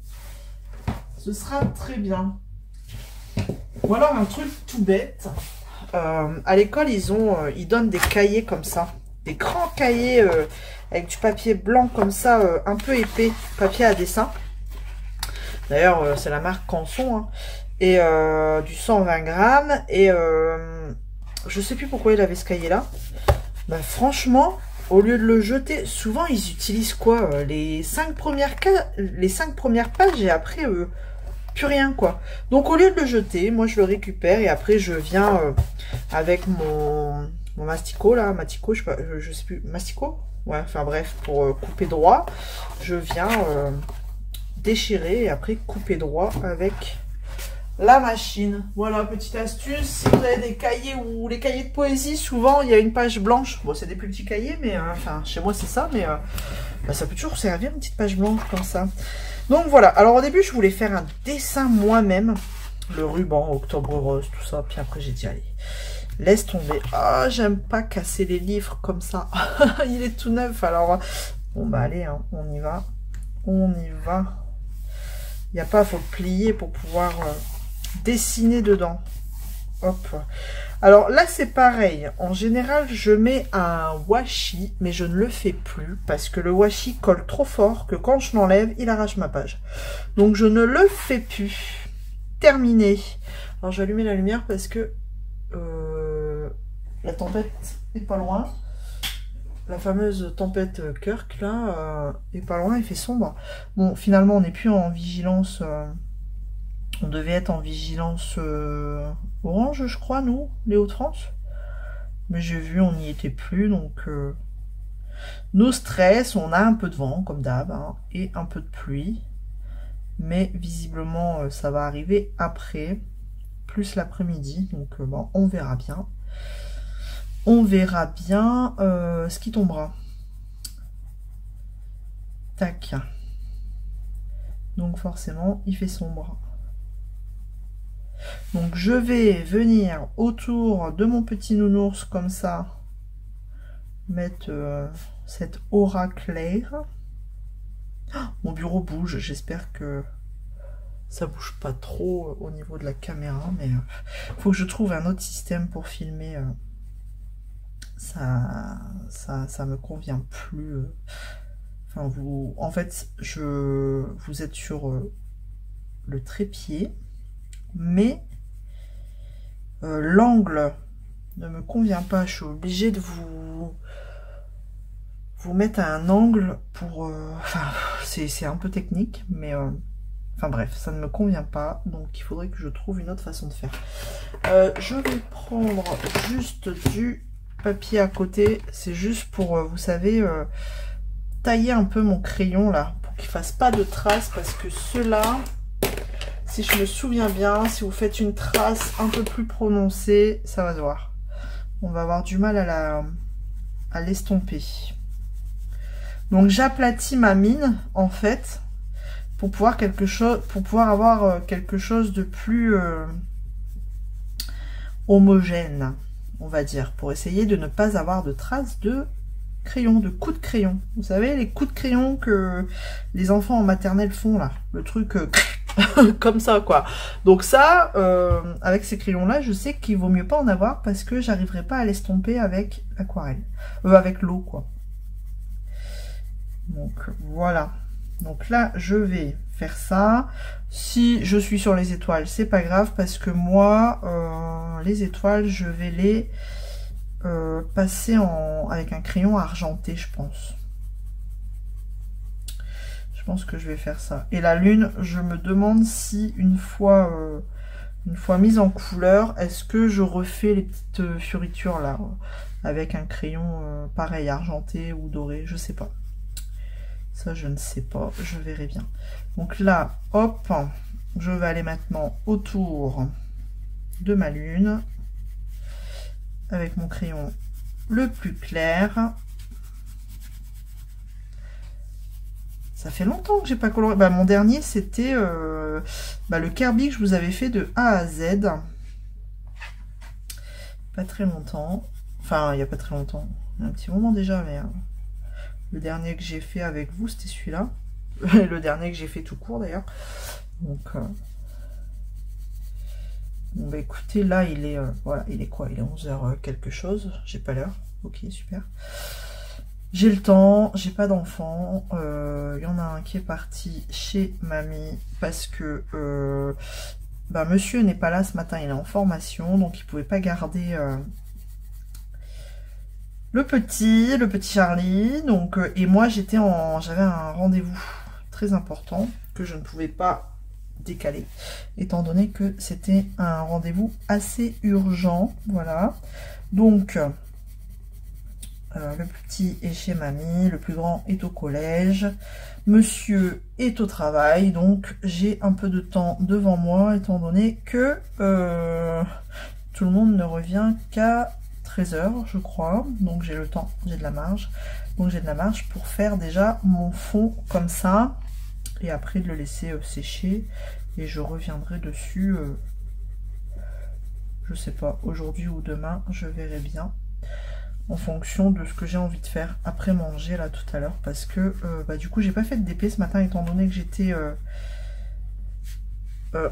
Ce sera très bien. Ou alors un truc tout bête. À l'école, ils donnent des cahiers comme ça, des grands cahiers avec du papier blanc comme ça, un peu épais, papier à dessin. D'ailleurs, c'est la marque Canson, hein, et du 120 grammes. Et je sais plus pourquoi il avait ce cahier-là. Ben, franchement, au lieu de le jeter, souvent ils utilisent quoi, les 5 premières pages et après plus rien quoi. Donc au lieu de le jeter, moi je le récupère et après je viens avec mon mastico là, matico, je sais plus, mastico, ouais, enfin bref, pour couper droit, je viens déchirer et après couper droit avec la machine. Voilà, petite astuce, si vous avez des cahiers ou les cahiers de poésie, souvent il y a une page blanche. Bon, c'est des plus petits cahiers, mais enfin chez moi c'est ça, mais ça peut toujours servir une petite page blanche comme ça. Donc voilà, alors au début je voulais faire un dessin moi-même, le ruban, octobre rose, tout ça, puis après j'ai dit allez, laisse tomber. Ah, j'aime pas casser les livres comme ça, il est tout neuf, alors bon bah allez, hein, on y va, il n'y a pas, faut le plier pour pouvoir dessiner dedans. Hop. Alors là c'est pareil, en général je mets un washi, mais je ne le fais plus parce que le washi colle trop fort que quand je l'enlève il arrache ma page, donc je ne le fais plus. Terminé. Alors je vais allumer la lumière parce que la tempête est pas loin, la fameuse tempête Kirk là est pas loin, il fait sombre. Bon, finalement on n'est plus en vigilance, on devait être en vigilance orange, je crois, nous, les Hauts-de-France. Mais j'ai vu, on n'y était plus, donc nos stress, on a un peu de vent, comme d'hab, hein, et un peu de pluie. Mais visiblement, ça va arriver après, plus l'après-midi, donc bon, on verra bien. On verra bien ce qui tombera. Tac. Donc forcément, il fait sombre. Donc je vais venir autour de mon petit nounours comme ça, mettre cette aura claire. Oh, mon bureau bouge, j'espère que ça bouge pas trop au niveau de la caméra, mais faut que je trouve un autre système pour filmer. Ça me convient plus. Enfin, en fait, vous êtes sur le trépied. Mais l'angle ne me convient pas, je suis obligée de vous mettre à un angle pour enfin c'est un peu technique, mais enfin bref, ça ne me convient pas, donc il faudrait que je trouve une autre façon de faire. Je vais prendre juste du papier à côté, c'est juste pour vous savez tailler un peu mon crayon là pour qu'il fasse pas de traces, parce que ceux-là, si je me souviens bien, si vous faites une trace un peu plus prononcée, ça va se voir. On va avoir du mal à l'estomper. Donc j'aplatis ma mine, en fait. pour pouvoir avoir quelque chose de plus homogène, on va dire, pour essayer de ne pas avoir de traces de crayon, de coups de crayon. Vous savez, les coups de crayon que les enfants en maternelle font là, le truc comme ça quoi. Donc ça, avec ces crayons-là, je sais qu'il vaut mieux pas en avoir parce que j'arriverai pas à l'estomper avec l'aquarelle, avec l'eau quoi. Donc voilà. Donc là, je vais faire ça. Si je suis sur les étoiles, c'est pas grave parce que moi, les étoiles, je vais les passer avec un crayon argenté, je pense. Je pense que je vais faire ça. Et la lune, je me demande si une fois mise en couleur, est-ce que je refais les petites fioritures là avec un crayon pareil, argenté ou doré, je sais pas. Ça, je ne sais pas, je verrai bien. Donc là, hop, je vais aller maintenant autour de ma lune avec mon crayon le plus clair. Ça fait longtemps que j'ai pas coloré. Bah, mon dernier, c'était le Kirby que je vous avais fait de A à Z. Pas très longtemps. Enfin, il n'y a pas très longtemps. Il y a un petit moment déjà, mais... le dernier que j'ai fait avec vous, c'était celui-là. Le dernier que j'ai fait tout court, d'ailleurs. Donc, bon, bah, écoutez, là, il est... voilà, il est quoi? Il est 11h quelque chose. J'ai pas l'heure. Ok, super. J'ai le temps. J'ai pas d'enfant. Il y en a un qui est parti chez mamie parce que... bah, monsieur n'est pas là ce matin. Il est en formation. Donc, il pouvait pas garder... le petit Charlie, donc et moi j'avais un rendez-vous très important que je ne pouvais pas décaler, étant donné que c'était un rendez-vous assez urgent, voilà. Donc le petit est chez mamie, le plus grand est au collège, monsieur est au travail, donc j'ai un peu de temps devant moi, étant donné que tout le monde ne revient qu'à 13h je crois, donc j'ai le temps, j'ai de la marge, donc j'ai de la marge pour faire déjà mon fond comme ça, et après de le laisser sécher, et je reviendrai dessus, je sais pas, aujourd'hui ou demain, je verrai bien, en fonction de ce que j'ai envie de faire après manger là tout à l'heure, parce que bah, du coup j'ai pas fait de DP ce matin, étant donné que j'étais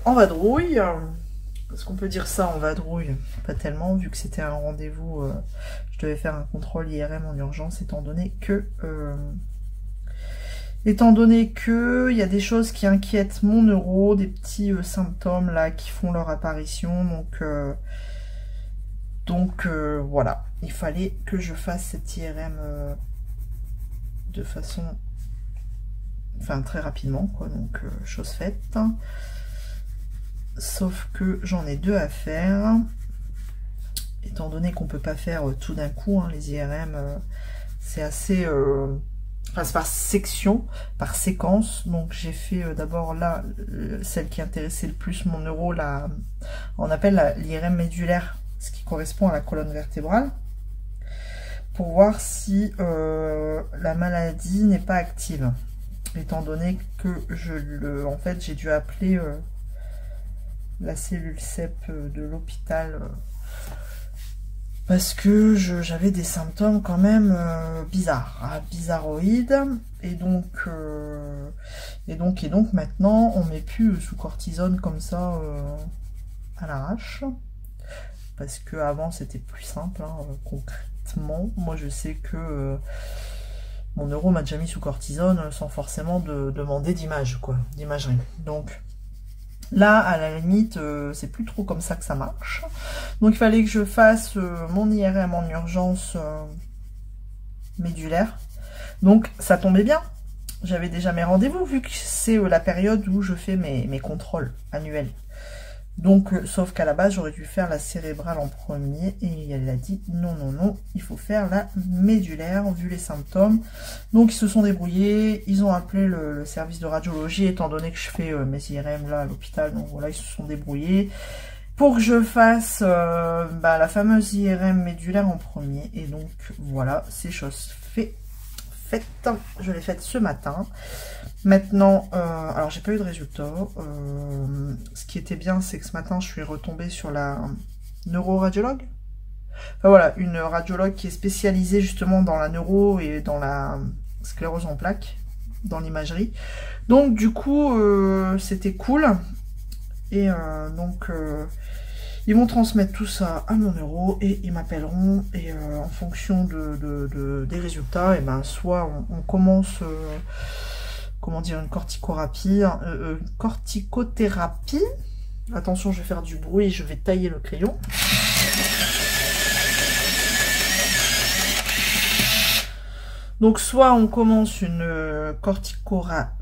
en vadrouille. Est-ce qu'on peut dire ça en vadrouille? Pas tellement, vu que c'était un rendez-vous, je devais faire un contrôle IRM en urgence, étant donné que il y a des choses qui inquiètent mon neuro, des petits symptômes là qui font leur apparition, donc voilà, il fallait que je fasse cette IRM de façon, enfin très rapidement quoi, donc chose faite. Sauf que j'en ai deux à faire, étant donné qu'on peut pas faire tout d'un coup, hein, les IRM, c'est assez... enfin, c'est par section, par séquence, donc j'ai fait d'abord là, celle qui intéressait le plus mon neuro, on appelle l'IRM médulaire, ce qui correspond à la colonne vertébrale, pour voir si la maladie n'est pas active, étant donné que en fait, j'ai dû appeler... la cellule CEP de l'hôpital parce que j'avais des symptômes quand même bizarres, bizarroïdes, et donc maintenant on met plus sous cortisone comme ça à l'arrache, parce que avant c'était plus simple, hein, concrètement. Moi je sais que mon neuro m'a déjà mis sous cortisone sans forcément demander d'image, quoi, d'imagerie. Donc là, à la limite, c'est plus trop comme ça que ça marche. Donc, il fallait que je fasse mon IRM en urgence médulaire. Donc, ça tombait bien. J'avais déjà mes rendez-vous, vu que c'est la période où je fais mes contrôles annuels. Donc, sauf qu'à la base, j'aurais dû faire la cérébrale en premier. Et elle a dit, non, non, non, il faut faire la médulaire, vu les symptômes. Donc, ils se sont débrouillés. Ils ont appelé le service de radiologie, étant donné que je fais mes IRM là à l'hôpital. Donc, voilà, ils se sont débrouillés pour que je fasse la fameuse IRM médulaire en premier. Et donc, voilà, c'est chose faite. Je l'ai faite ce matin. Maintenant, alors j'ai pas eu de résultat. Ce qui était bien, c'est que ce matin, je suis retombée sur la neuroradiologue. Enfin voilà, une radiologue qui est spécialisée justement dans la neuro et dans la sclérose en plaques, dans l'imagerie. Donc du coup, c'était cool. Et donc, ils vont transmettre tout ça à mon neuro et ils m'appelleront. Et en fonction des résultats, et ben soit on commence, comment dire, une corticothérapie. Attention, je vais faire du bruit, je vais tailler le crayon. Donc soit on commence une corticothérapie,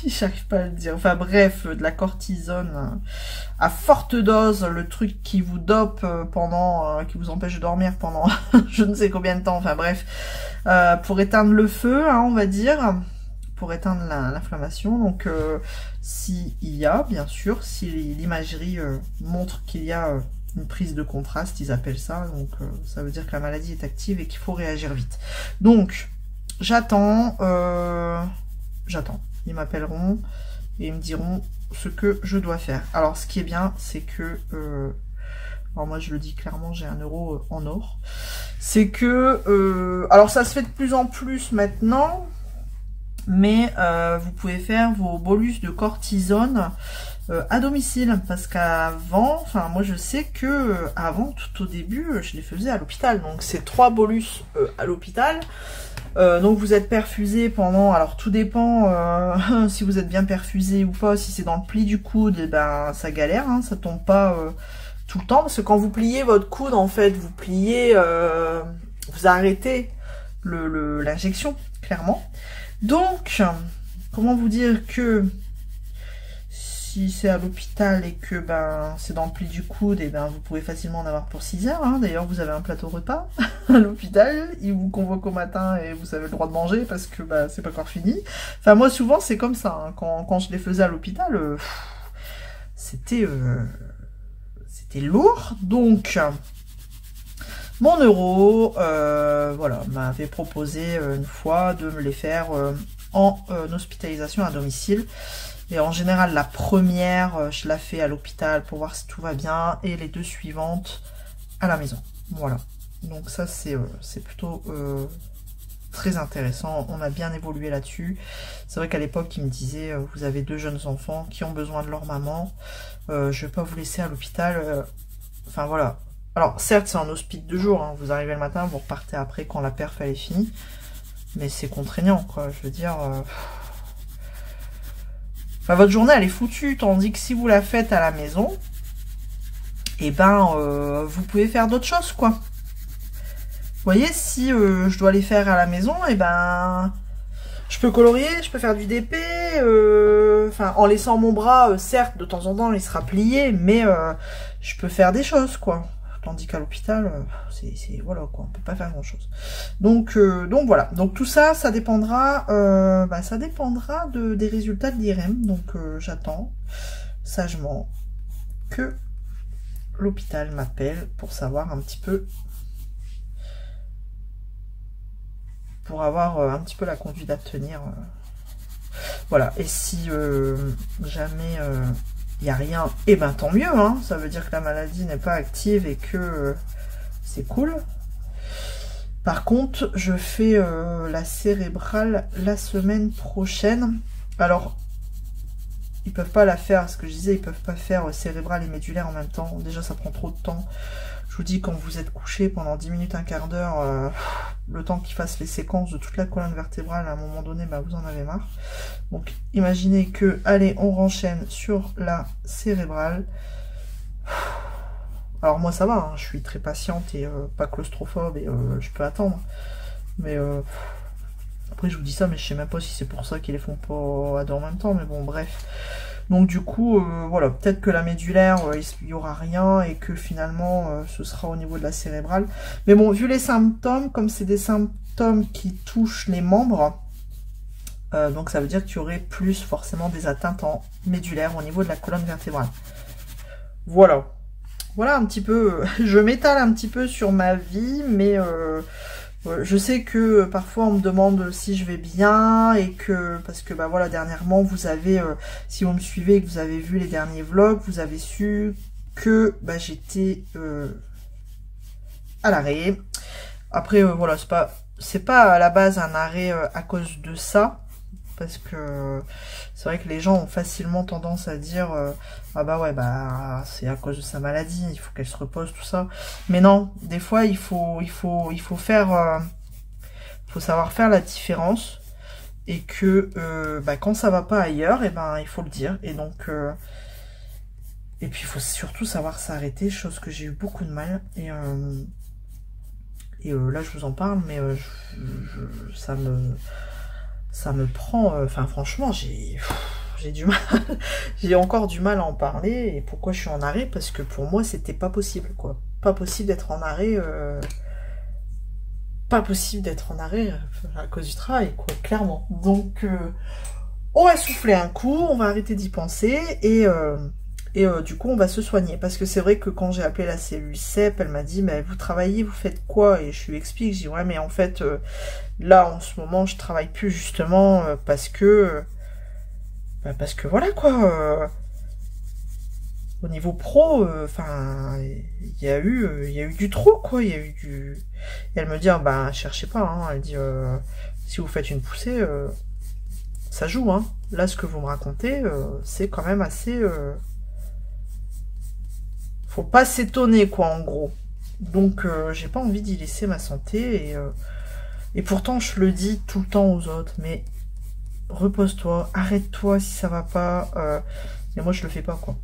j'arrive pas à le dire, enfin bref, de la cortisone à forte dose, le truc qui vous dope pendant, qui vous empêche de dormir pendant je ne sais combien de temps, enfin bref, pour éteindre le feu, hein, on va dire, pour éteindre l'inflammation. Donc s'il y a, bien sûr, si l'imagerie montre qu'il y a une prise de contraste, ils appellent ça, donc ça veut dire que la maladie est active et qu'il faut réagir vite. Donc j'attends, ils m'appelleront et ils me diront ce que je dois faire. Alors ce qui est bien, c'est que alors moi je le dis clairement, j'ai un euro en or, c'est que alors ça se fait de plus en plus maintenant, mais vous pouvez faire vos bolus de cortisone à domicile, parce qu'avant, enfin moi je sais que avant, tout au début, je les faisais à l'hôpital. Donc c'est 3 bolus à l'hôpital. Donc vous êtes perfusé pendant, alors tout dépend si vous êtes bien perfusé ou pas. Si c'est dans le pli du coude, et ben ça galère, hein, ça tombe pas tout le temps, parce que quand vous pliez votre coude, en fait, vous pliez, vous arrêtez l'injection, clairement. Donc, comment vous dire que si c'est à l'hôpital et que ben c'est dans le pli du coude, et ben vous pouvez facilement en avoir pour 6 heures. Hein. D'ailleurs, vous avez un plateau repas à l'hôpital, ils vous convoquent au matin et vous avez le droit de manger parce que ben, c'est pas encore fini. Enfin, moi, souvent, c'est comme ça. Hein. Quand je les faisais à l'hôpital, c'était lourd. Donc, mon neuro, voilà, m'avait proposé une fois de me les faire en hospitalisation à domicile. Et en général, la première, je la fais à l'hôpital pour voir si tout va bien. Et les 2 suivantes, à la maison. Voilà. Donc ça, c'est plutôt très intéressant. On a bien évolué là-dessus. C'est vrai qu'à l'époque, ils me disaient, vous avez 2 jeunes enfants qui ont besoin de leur maman. Je vais pas vous laisser à l'hôpital. Enfin, voilà. Alors, certes, c'est un hospice de jour. Hein. Vous arrivez le matin, vous repartez après quand la perf, elle est finie. Mais c'est contraignant, quoi. Je veux dire... Enfin, votre journée, elle est foutue, tandis que si vous la faites à la maison, et ben, vous pouvez faire d'autres choses, quoi. Vous voyez, si je dois les faire à la maison, et ben, je peux colorier, je peux faire du DP, enfin, en laissant mon bras, certes, de temps en temps, il sera plié, mais je peux faire des choses, quoi. Tandis qu'à l'hôpital, voilà quoi, on peut pas faire grand chose. Donc voilà. Donc tout ça, ça dépendra, des résultats de l'IRM. Donc j'attends sagement que l'hôpital m'appelle pour savoir un petit peu, pour avoir un petit peu la conduite à tenir. Voilà. Et si jamais il n'y a rien, et ben tant mieux, hein. Ça veut dire que la maladie n'est pas active et que c'est cool. Par contre, je fais la cérébrale la semaine prochaine. Alors, ils peuvent pas la faire, ce que je disais, ils peuvent pas faire cérébrale et médulaire en même temps. Déjà, ça prend trop de temps. Je vous dis, quand vous êtes couché pendant 10 minutes, un quart d'heure, le temps qu'ils fassent les séquences de toute la colonne vertébrale, à un moment donné, bah, vous en avez marre. Donc, imaginez que, allez, on renchaîne sur la cérébrale. Alors, moi, ça va, hein, je suis très patiente et pas claustrophobe et je peux attendre. Mais, après, je vous dis ça, mais je sais même pas si c'est pour ça qu'ils les font pas à deux en même temps, mais bon, bref. Donc du coup, voilà, peut-être que la médulaire, il n'y aura rien et que finalement, ce sera au niveau de la cérébrale. Mais bon, vu les symptômes, comme c'est des symptômes qui touchent les membres, donc ça veut dire qu'il y aurait plus forcément des atteintes en médulaire au niveau de la colonne vertébrale. Voilà. Voilà un petit peu, je m'étale un petit peu sur ma vie, mais Je sais que parfois on me demande si je vais bien et que parce que bah voilà dernièrement vous avez si vous me suivez et que vous avez vu les derniers vlogs, vous avez su que bah, j'étais à l'arrêt. Après voilà c'est pas à la base un arrêt à cause de ça parce que c'est vrai que les gens ont facilement tendance à dire ah bah ouais bah c'est à cause de sa maladie, il faut qu'elle se repose tout ça. Mais non, des fois il faut faire faut savoir faire la différence et que bah, quand ça va pas ailleurs, et ben il faut le dire. Et donc et puis il faut surtout savoir s'arrêter, chose que j'ai eu beaucoup de mal. Et là je vous en parle, mais ça me prend. Enfin franchement j'ai du mal, j'ai encore du mal à en parler. Et pourquoi je suis en arrêt? Parce que pour moi c'était pas possible quoi, pas possible d'être en arrêt. Pas possible d'être en arrêt à cause du travail, quoi, clairement. Donc, on va souffler un coup, on va arrêter d'y penser, et du coup, on va se soigner. Parce que c'est vrai que quand j'ai appelé la cellule CEP, elle m'a dit, mais vous travaillez, vous faites quoi? Et je lui explique, je dis, ouais, mais en fait, là, en ce moment, je travaille plus, justement, parce que voilà, quoi. Au niveau pro, enfin, il y a eu du trop, quoi. Il y a eu du. Et elle me dit, ah, bah, cherchez pas. Hein. Elle dit, si vous faites une poussée, ça joue. Hein. Là, ce que vous me racontez, c'est quand même assez. Faut pas s'étonner, quoi, en gros. Donc, j'ai pas envie d'y laisser ma santé. Et pourtant, je le dis tout le temps aux autres, mais repose-toi, arrête-toi si ça va pas. Mais moi, je le fais pas, quoi.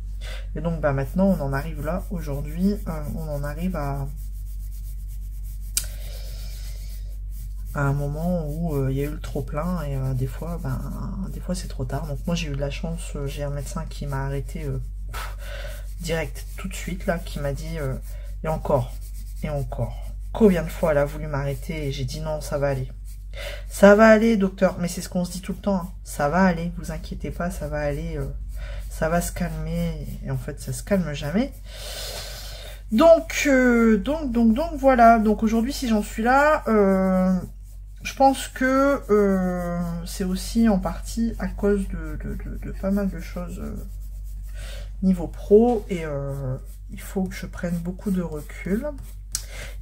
Et donc bah maintenant on en arrive là, aujourd'hui on en arrive à un moment où il y a eu le trop plein et des fois c'est trop tard. Donc moi j'ai eu de la chance, j'ai un médecin qui m'a arrêté direct tout de suite là, qui m'a dit et encore, combien de fois elle a voulu m'arrêter et j'ai dit non, ça va aller docteur, mais c'est ce qu'on se dit tout le temps, hein. Ça va aller, vous inquiétez pas, ça va aller, ça va se calmer, et en fait ça se calme jamais. Donc voilà, donc aujourd'hui si j'en suis là, je pense que c'est aussi en partie à cause de pas mal de choses niveau pro, et il faut que je prenne beaucoup de recul.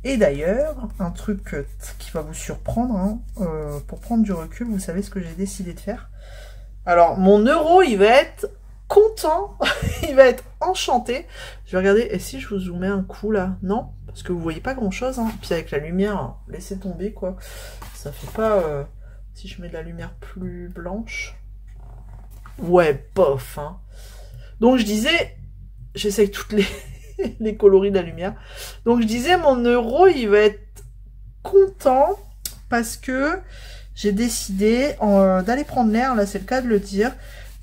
Et d'ailleurs, un truc qui va vous surprendre, hein, pour prendre du recul, vous savez ce que j'ai décidé de faire? Alors, mon neuro, il va être content, il va être enchanté. Je vais regarder, et si je vous zoomais un coup là? Non, parce que vous voyez pas grand chose, hein. Puis avec la lumière, hein, laissez tomber quoi. Ça fait pas... si je mets de la lumière plus blanche... Ouais, bof, hein. Donc je disais, j'essaye toutes les coloris de la lumière. Donc je disais, mon neuro, il va être content parce que j'ai décidé d'aller prendre l'air, là c'est le cas de le dire,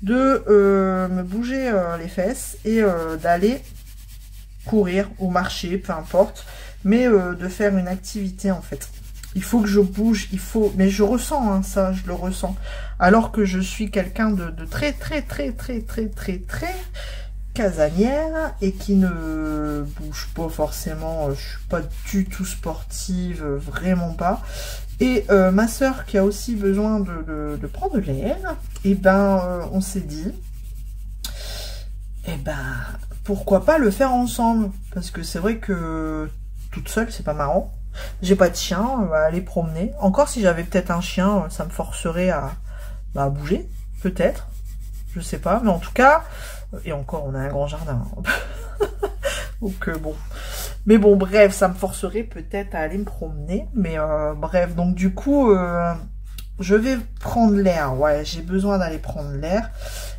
de me bouger les fesses et d'aller courir ou marcher, peu importe, mais de faire une activité en fait. Il faut que je bouge, mais je ressens hein, ça, je le ressens. Alors que je suis quelqu'un de très casanière et qui ne bouge pas forcément, je suis pas du tout sportive, vraiment pas. Et ma sœur qui a aussi besoin de prendre de l'air, et ben on s'est dit, et ben pourquoi pas le faire ensemble, parce que c'est vrai que toute seule c'est pas marrant. J'ai pas de chien, on va aller promener. Encore si j'avais peut-être un chien, ça me forcerait à bouger, peut-être, je sais pas, mais en tout cas, et encore on a un grand jardin. Donc bon. Mais bon, bref, ça me forcerait peut-être à aller me promener. Mais bref, donc du coup, je vais prendre l'air. Ouais, j'ai besoin d'aller prendre l'air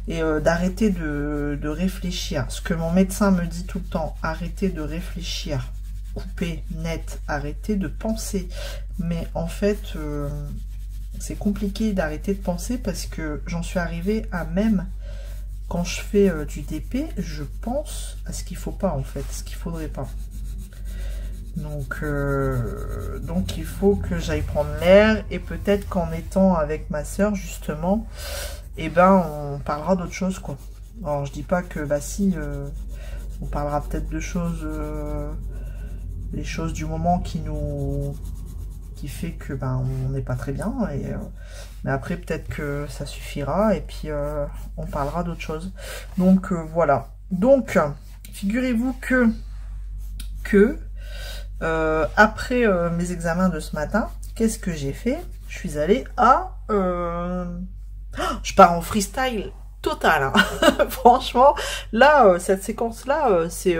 et d'arrêter de réfléchir. Ce que mon médecin me dit tout le temps, arrêtez de réfléchir. Couper, net, arrêtez de penser. Mais en fait, c'est compliqué d'arrêter de penser parce que j'en suis arrivée à même... Quand je fais du DP, je pense à ce qu'il faut pas en fait, ce qu'il faudrait pas. Donc il faut que j'aille prendre l'air et peut-être qu'en étant avec ma sœur justement, eh ben on parlera d'autre chose quoi. Alors je dis pas que bah si, on parlera peut-être de choses, les choses du moment qui qui fait que ben on n'est pas très bien. Mais après peut-être que ça suffira et puis on parlera d'autre chose. Donc voilà. Donc figurez-vous que après mes examens de ce matin, qu'est-ce que j'ai fait? Je suis allée à... je pars en freestyle total. Hein. Franchement, là, cette séquence-là, c'est...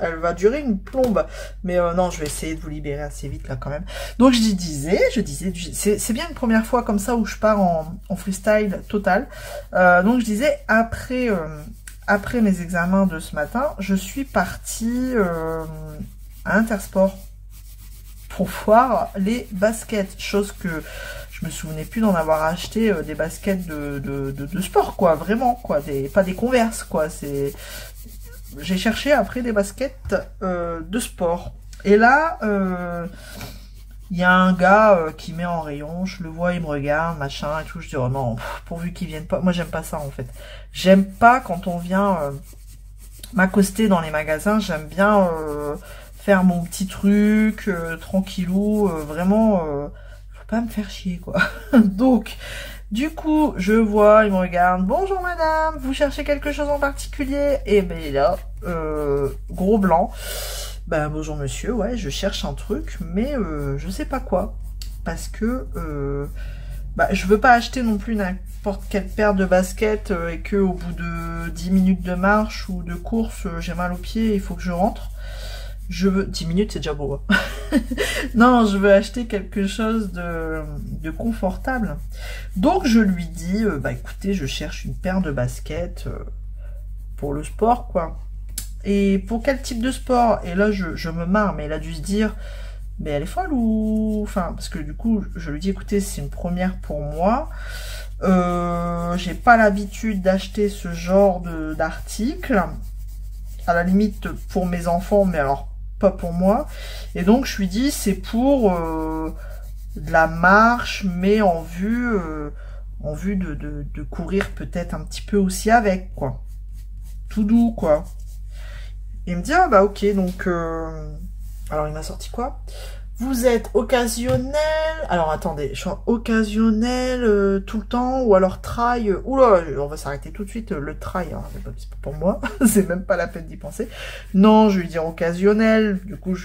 elle va durer une plombe. Mais non, je vais essayer de vous libérer assez vite, là, quand même. Donc, je disais, c'est bien une première fois comme ça où je pars en freestyle total. Donc, je disais, après mes examens de ce matin, je suis partie à Intersport pour voir les baskets, chose que je me souvenais plus d'en avoir acheté des baskets de sport, quoi, vraiment, quoi, pas des Converse, quoi, j'ai cherché après des baskets de sport, et là, il y a un gars qui met en rayon, je le vois, il me regarde, machin, et tout, je dis, oh non, pourvu qu'il vienne pas, moi j'aime pas ça, en fait, j'aime pas quand on vient m'accoster dans les magasins, j'aime bien faire mon petit truc, tranquillou, vraiment, faut pas me faire chier, quoi. Donc, du coup, je vois, il me regarde, bonjour madame, vous cherchez quelque chose en particulier? Et ben là, gros blanc, ben bonjour monsieur, ouais, je cherche un truc, mais je sais pas quoi, parce que bah, je veux pas acheter non plus n'importe quelle paire de baskets et que au bout de 10 minutes de marche ou de course, j'ai mal aux pieds, il faut que je rentre. Je veux... 10 minutes, c'est déjà beau. Hein. Non, je veux acheter quelque chose de confortable. Donc, je lui dis, bah écoutez, je cherche une paire de baskets pour le sport, quoi. Et pour quel type de sport? Et là, je me marre, mais il a dû se dire, mais elle est folle ou... Enfin, parce que du coup, je lui dis, écoutez, c'est une première pour moi. J'ai pas l'habitude d'acheter ce genre d'article. À la limite, pour mes enfants, mais alors pas pour moi. Et donc je lui dis c'est pour de la marche, mais en vue de courir peut-être un petit peu aussi avec, quoi. Tout doux, quoi. Il me dit ah bah ok, donc alors il m'a sorti quoi? Vous êtes occasionnel. Alors attendez, je suis en occasionnel tout le temps ou alors trail. Oula, on va s'arrêter tout de suite. Le trail, hein, c'est pas pour moi. C'est même pas la peine d'y penser. Non, je vais lui dire occasionnel. Du coup,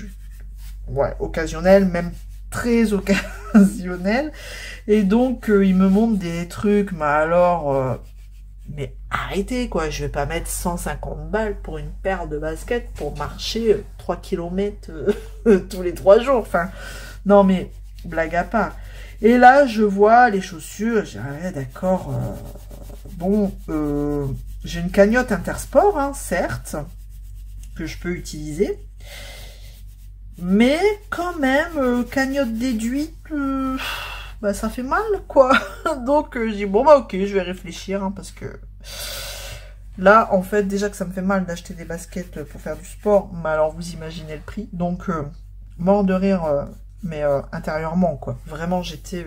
ouais, occasionnel, même très occasionnel. Et donc, il me montre des trucs, mais alors... mais arrêtez, quoi, je vais pas mettre 150 balles pour une paire de baskets pour marcher 3 km tous les 3 jours. Enfin, non mais, blague à part. Et là, je vois les chaussures, j'ai dit, d'accord, bon, j'ai une cagnotte Intersport, hein, certes, que je peux utiliser. Mais quand même, cagnotte déduite... bah ça fait mal, quoi. Donc je dis bon bah ok, je vais réfléchir, hein, parce que là en fait déjà que ça me fait mal d'acheter des baskets pour faire du sport, mais alors vous imaginez le prix. Donc mort de rire, mais intérieurement, quoi. Vraiment j'étais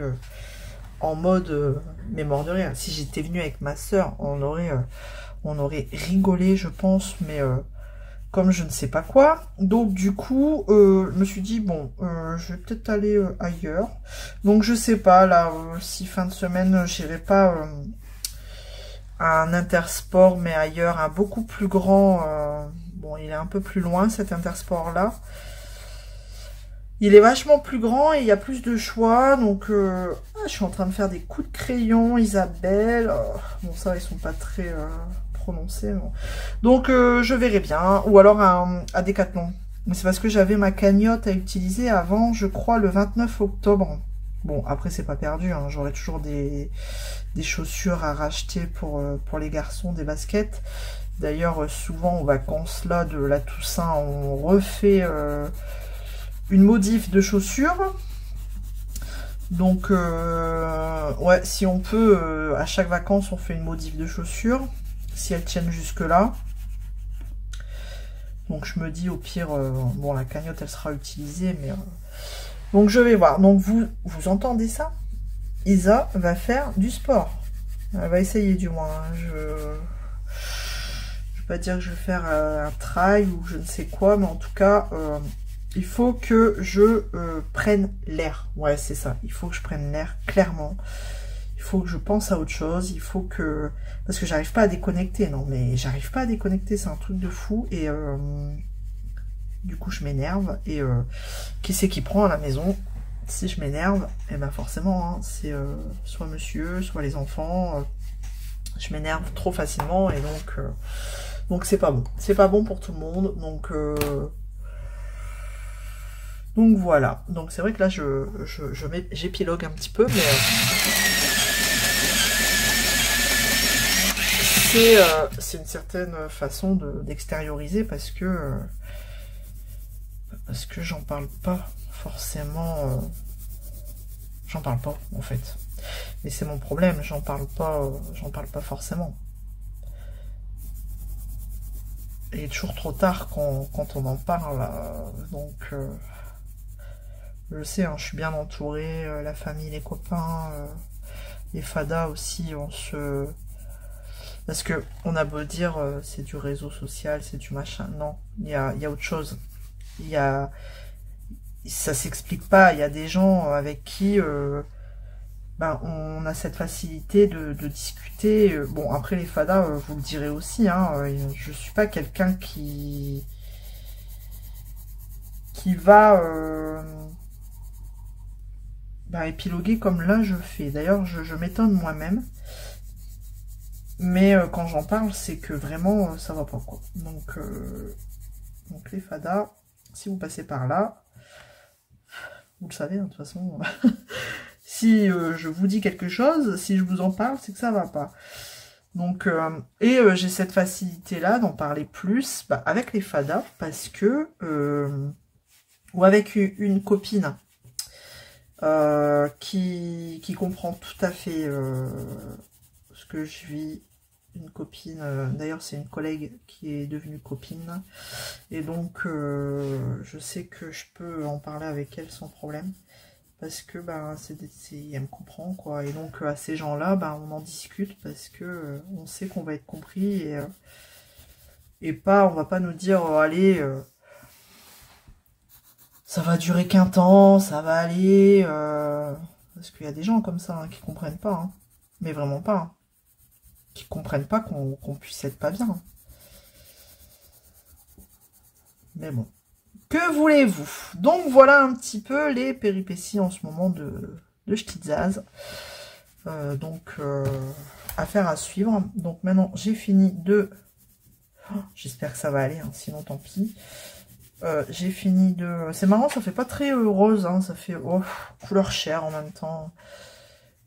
en mode mais mort de rire. Si j'étais venue avec ma soeur, on aurait rigolé, je pense, mais comme je ne sais pas quoi. Donc du coup, je me suis dit, bon, je vais peut-être aller ailleurs. Donc je sais pas, là, si fin de semaine, j'irai pas à un Intersport, mais ailleurs, un beaucoup plus grand. Bon, il est un peu plus loin, cet Intersport-là. Il est vachement plus grand et il y a plus de choix. Donc, je suis en train de faire des coups de crayon, Isabelle. Bon, ça, ils sont pas très... prononcé, bon. Donc je verrai bien, ou alors à Decathlon, mais c'est parce que j'avais ma cagnotte à utiliser avant, je crois, le 29 octobre. Bon, après c'est pas perdu, hein. J'aurai toujours des chaussures à racheter pour les garçons, des baskets. D'ailleurs souvent aux vacances là de la Toussaint on refait une modif de chaussures. Donc ouais, si on peut, à chaque vacances on fait une modif de chaussures, si elles tiennent jusque là. Donc je me dis au pire, bon la cagnotte elle sera utilisée, mais donc je vais voir. Donc vous entendez ça? Isa va faire du sport, elle va essayer du moins. Je vais pas dire que je vais faire un trail ou je ne sais quoi, mais en tout cas Il faut que je prenne l'air. Ouais, c'est ça. Il faut que je prenne l'air, clairement. Il faut que je pense à autre chose. Il faut que... Parce que j'arrive pas à déconnecter. Non, mais j'arrive pas à déconnecter. C'est un truc de fou. Et du coup, je m'énerve. Et qui c'est qui prend à la maison? Si je m'énerve, et ben forcément, hein, c'est soit monsieur, soit les enfants. Je m'énerve trop facilement. Et donc c'est pas bon. C'est pas bon pour tout le monde. Donc voilà, donc c'est vrai que là j'épilogue un petit peu, mais c'est une certaine façon d'extérioriser parce que j'en parle pas forcément, j'en parle pas en fait. Et c'est mon problème, j'en parle pas forcément. Et il est toujours trop tard quand on en parle, donc... Je sais, hein, je suis bien entourée, la famille, les copains, les fadas aussi, Parce que on a beau dire, c'est du réseau social, c'est du machin. Non, il y a autre chose. Ça s'explique pas. Il y a des gens avec qui ben, on a cette facilité de discuter. Bon, après les fadas, vous le direz aussi, hein, je suis pas quelqu'un qui va... épiloguer comme là je fais. D'ailleurs, je m'étonne moi-même. Mais quand j'en parle, c'est que vraiment, ça va pas, quoi. Donc les fadas, si vous passez par là, vous le savez, hein, de toute façon, si je vous dis quelque chose, si je vous en parle, c'est que ça va pas. Donc, j'ai cette facilité-là d'en parler plus avec les fadas, parce que, ou avec une copine, qui comprend tout à fait ce que je vis, une copine, d'ailleurs c'est une collègue qui est devenue copine, et donc je sais que je peux en parler avec elle sans problème, parce que elle me comprend, quoi, et donc à ces gens-là, on en discute, parce que on sait qu'on va être compris, et pas, on va pas nous dire, allez... ça va durer qu'un temps, ça va aller... Parce qu'il y a des gens comme ça, hein, qui comprennent pas. Hein. Mais vraiment pas. Hein. Qui comprennent pas qu'on puisse être pas bien. Hein. Mais bon. Que voulez-vous? Donc voilà un petit peu les péripéties en ce moment de Ch'tizaz. Affaire à suivre. Donc maintenant, j'ai fini de... Oh, j'espère que ça va aller, hein, sinon tant pis. J'ai fini de... C'est marrant, ça fait pas très rose, hein, ça fait couleur chair en même temps.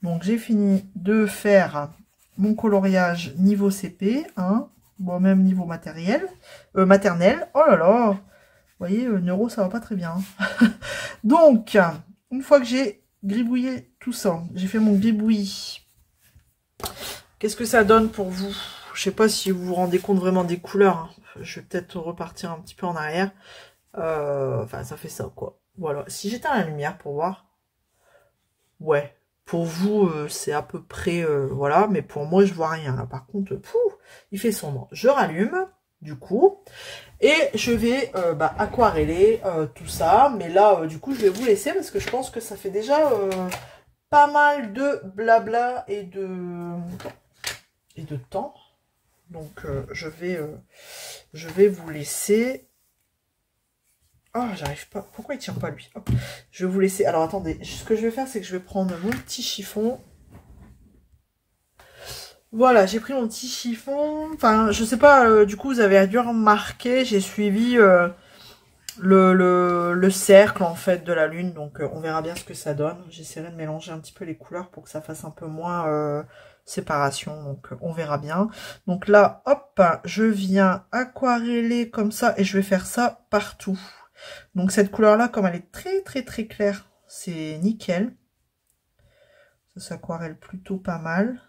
Donc j'ai fini de faire mon coloriage niveau CP, hein, bon, même niveau maternel. Oh là là, vous voyez, neuro, ça va pas très bien. Donc, une fois que j'ai gribouillé tout ça, j'ai fait mon gribouillis. Qu'est-ce que ça donne pour vous? Je sais pas si vous vous rendez compte vraiment des couleurs. Hein. Je vais peut-être repartir un petit peu en arrière. Enfin, ça fait ça, quoi. Voilà. Si j'éteins la lumière pour voir. Ouais. Pour vous, c'est à peu près... voilà. Mais pour moi, je vois rien. Là. Par contre, il fait sombre. Je rallume, du coup. Et je vais aquareller tout ça. Mais là, du coup, je vais vous laisser parce que je pense que ça fait déjà pas mal de blabla et de temps. Donc, je vais vous laisser... Oh, j'arrive pas. Pourquoi il tient pas, lui? Hop. Je vais vous laisser... Alors, attendez. Ce que je vais faire, c'est que je vais prendre mon petit chiffon. Voilà, j'ai pris mon petit chiffon. Enfin, je sais pas, du coup, vous avez dû remarquer, j'ai suivi le cercle, en fait, de la lune. Donc, on verra bien ce que ça donne. J'essaierai de mélanger un petit peu les couleurs pour que ça fasse un peu moins... séparation, donc on verra bien. Donc là, hop, je viens aquareller comme ça et je vais faire ça partout. Donc cette couleur là, comme elle est très très très claire, c'est nickel. Ça s'aquarelle plutôt pas mal.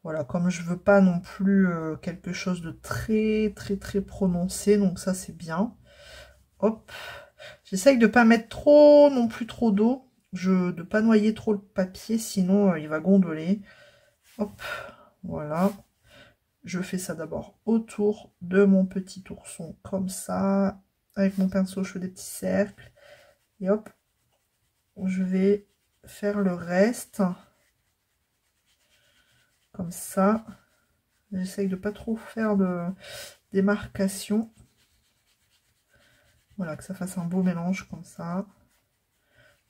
Voilà, comme je veux pas non plus quelque chose de très très très prononcé, donc ça c'est bien. Hop, j'essaye de pas mettre trop non plus trop d'eau. De pas noyer trop le papier, sinon il va gondoler. Hop, voilà. Je fais ça d'abord autour de mon petit ourson, comme ça. avec mon pinceau, je fais des petits cercles. Et hop, je vais faire le reste. Comme ça. J'essaye de pas trop faire de démarcation. Voilà, que ça fasse un beau mélange comme ça.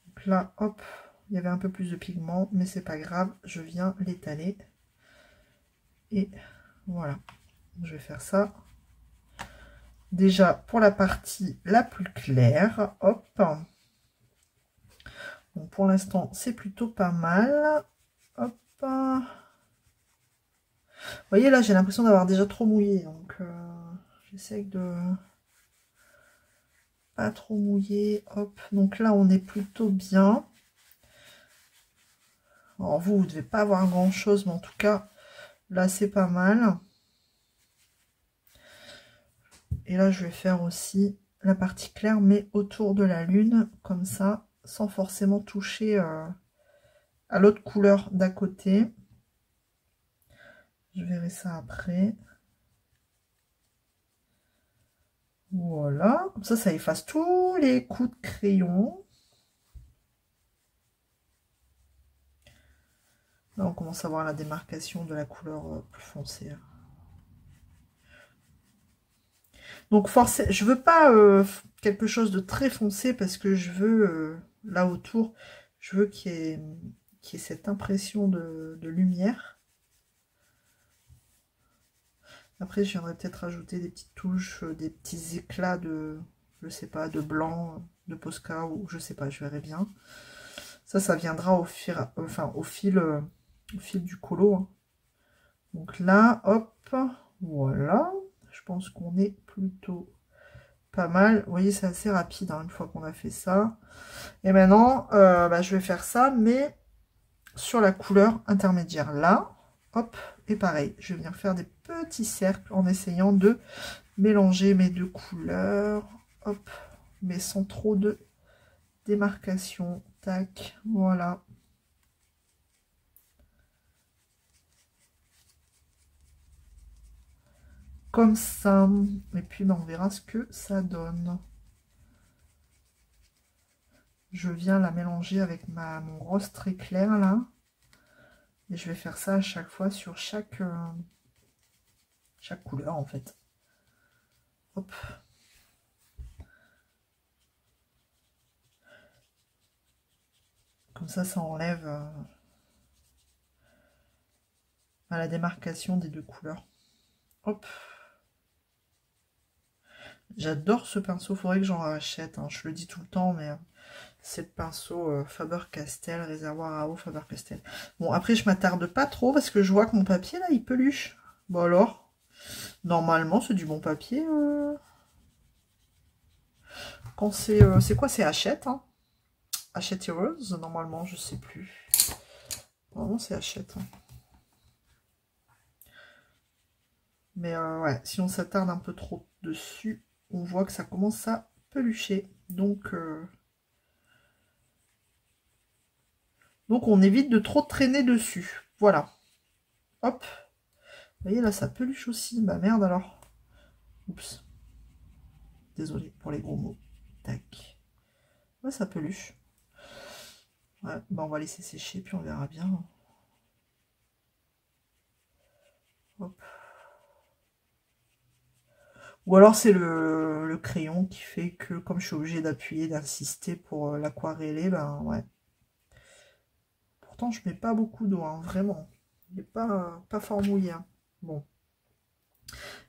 Donc là, hop, il y avait un peu plus de pigment, mais c'est pas grave, je viens l'étaler. Et voilà, je vais faire ça. Déjà pour la partie la plus claire, hop. Donc pour l'instant, c'est plutôt pas mal. Hop. Vous voyez là, j'ai l'impression d'avoir déjà trop mouillé, donc j'essaie de pas trop mouiller. Hop, donc là on est plutôt bien. Alors vous devez pas avoir grand chose, mais en tout cas là c'est pas mal. Et là je vais faire aussi la partie claire, mais autour de la lune, comme ça, sans forcément toucher à l'autre couleur d'à côté. Je verrai ça après. Voilà, comme ça efface tous les coups de crayon. Là, on commence à voir la démarcation de la couleur plus foncée. Donc, je veux pas quelque chose de très foncé parce que je veux, là autour, je veux qu'il y ait cette impression de lumière. Après, je viendrai peut-être rajouter des petites touches, des petits éclats de, je sais pas, de blanc, de Posca, ou je sais pas, je verrai bien. Ça viendra au fil du colo. Hein. Donc là, hop, voilà. Je pense qu'on est plutôt pas mal. Vous voyez, c'est assez rapide hein, une fois qu'on a fait ça. Et maintenant, je vais faire ça, mais sur la couleur intermédiaire là. Hop, et pareil, je vais venir faire des petits cercles en essayant de mélanger mes deux couleurs. Hop, mais sans trop de démarcation. Tac, voilà. Comme ça. Et puis, on verra ce que ça donne. Je viens la mélanger avec mon rose très clair, là. Et je vais faire ça à chaque fois sur chaque couleur, en fait. Hop. Comme ça enlève la démarcation des deux couleurs. Hop. J'adore ce pinceau, faudrait que j'en rachète, hein. Je le dis tout le temps, mais c'est le pinceau Faber-Castell, réservoir à eau Faber-Castell. Bon, après, je m'attarde pas trop parce que je vois que mon papier, là, il peluche. Bon, alors, normalement, c'est du bon papier. Quand c'est quoi? C'est Hachette, hein. Hachette Heroes, normalement, je sais plus. Normalement, c'est Hachette. Hein. Mais ouais, si on s'attarde un peu trop dessus, on voit que ça commence à pelucher. Donc on évite de trop traîner dessus. Voilà. Hop. Vous voyez, là, ça peluche aussi. Bah merde alors. Oups. Désolé pour les gros mots. Tac. Ouais, ça peluche. Ouais, bah on va laisser sécher, puis on verra bien. Hop. Ou alors c'est le crayon qui fait que, comme je suis obligée d'appuyer, d'insister pour l'aquareller, ben ouais. Pourtant, je mets pas beaucoup d'eau, hein, vraiment. Il n'est pas fort mouillé. Hein. Bon.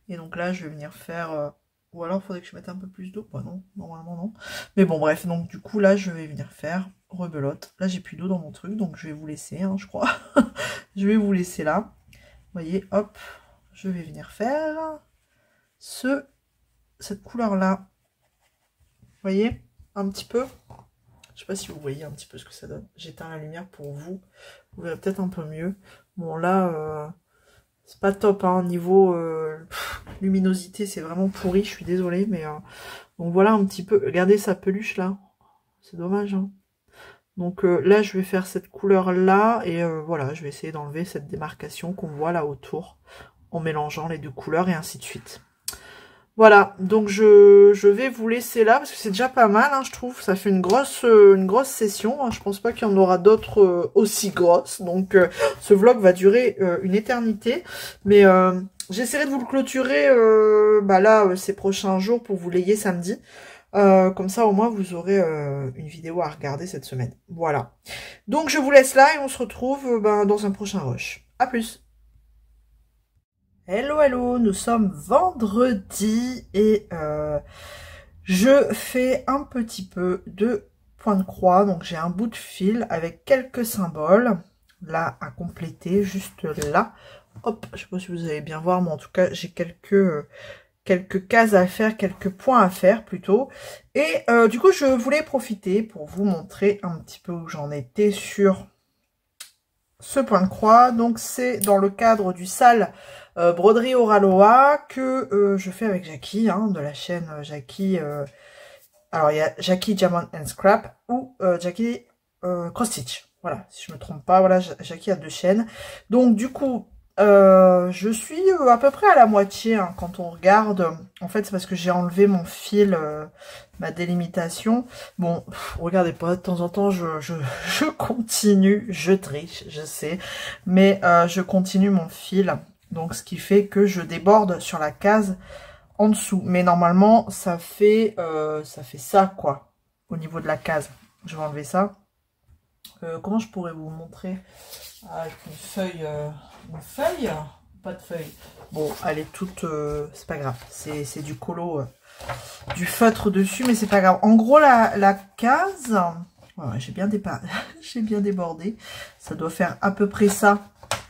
Et donc là, je vais venir faire... ou alors, il faudrait que je mette un peu plus d'eau. Bah non, normalement non. Mais bon, bref. Donc du coup, là, je vais venir faire rebelote. Là, j'ai plus d'eau dans mon truc, donc je vais vous laisser, hein, je crois. Je vais vous laisser là. Vous voyez, hop. Je vais venir faire cette couleur-là. Vous voyez, un petit peu. Je sais pas si vous voyez un petit peu ce que ça donne. J'éteins la lumière pour vous. Vous verrez peut-être un peu mieux. Bon, là... c'est pas top, hein, niveau luminosité, c'est vraiment pourri, je suis désolée, mais donc voilà un petit peu, regardez sa peluche là, c'est dommage, hein. Donc là, je vais faire cette couleur là, et voilà, je vais essayer d'enlever cette démarcation qu'on voit là autour, en mélangeant les deux couleurs, et ainsi de suite. Voilà, donc je vais vous laisser là, parce que c'est déjà pas mal, hein, je trouve. Ça fait une grosse session, hein. Je pense pas qu'il y en aura d'autres aussi grosses. Donc ce vlog va durer une éternité. Mais j'essaierai de vous le clôturer là, ces prochains jours pour vous l'ayer samedi. Comme ça, au moins, vous aurez une vidéo à regarder cette semaine. Voilà. Donc je vous laisse là et on se retrouve dans un prochain rush. À plus. Hello, hello, nous sommes vendredi et je fais un petit peu de point de croix. Donc j'ai un bout de fil avec quelques symboles là à compléter, juste là. Hop, je sais pas si vous allez bien voir, mais en tout cas j'ai quelques cases à faire, quelques points à faire plutôt. Et du coup je voulais profiter pour vous montrer un petit peu où j'en étais sur ce point de croix. Donc c'est dans le cadre du sale broderie Oraloa que je fais avec Jackie, hein, de la chaîne Jackie. Alors il y a Jackie Diamond and Scrap ou Jackie Cross Stitch. Voilà, si je me trompe pas, voilà, Jackie a 2 chaînes. Donc du coup, je suis à peu près à la moitié, hein, quand on regarde. En fait, c'est parce que j'ai enlevé mon fil, ma délimitation. Bon, regardez pas, de temps en temps, je continue, je triche, je sais. Mais je continue mon fil. Donc, ce qui fait que je déborde sur la case en dessous. Mais normalement, ça fait ça, quoi, au niveau de la case. Je vais enlever ça. Comment je pourrais vous montrer avec une feuille, pas de feuille. Bon, elle est toute, c'est pas grave, c'est du colo, du feutre dessus, mais c'est pas grave. En gros, la case, ouais, j'ai bien j'ai bien débordé. Ça doit faire à peu près ça.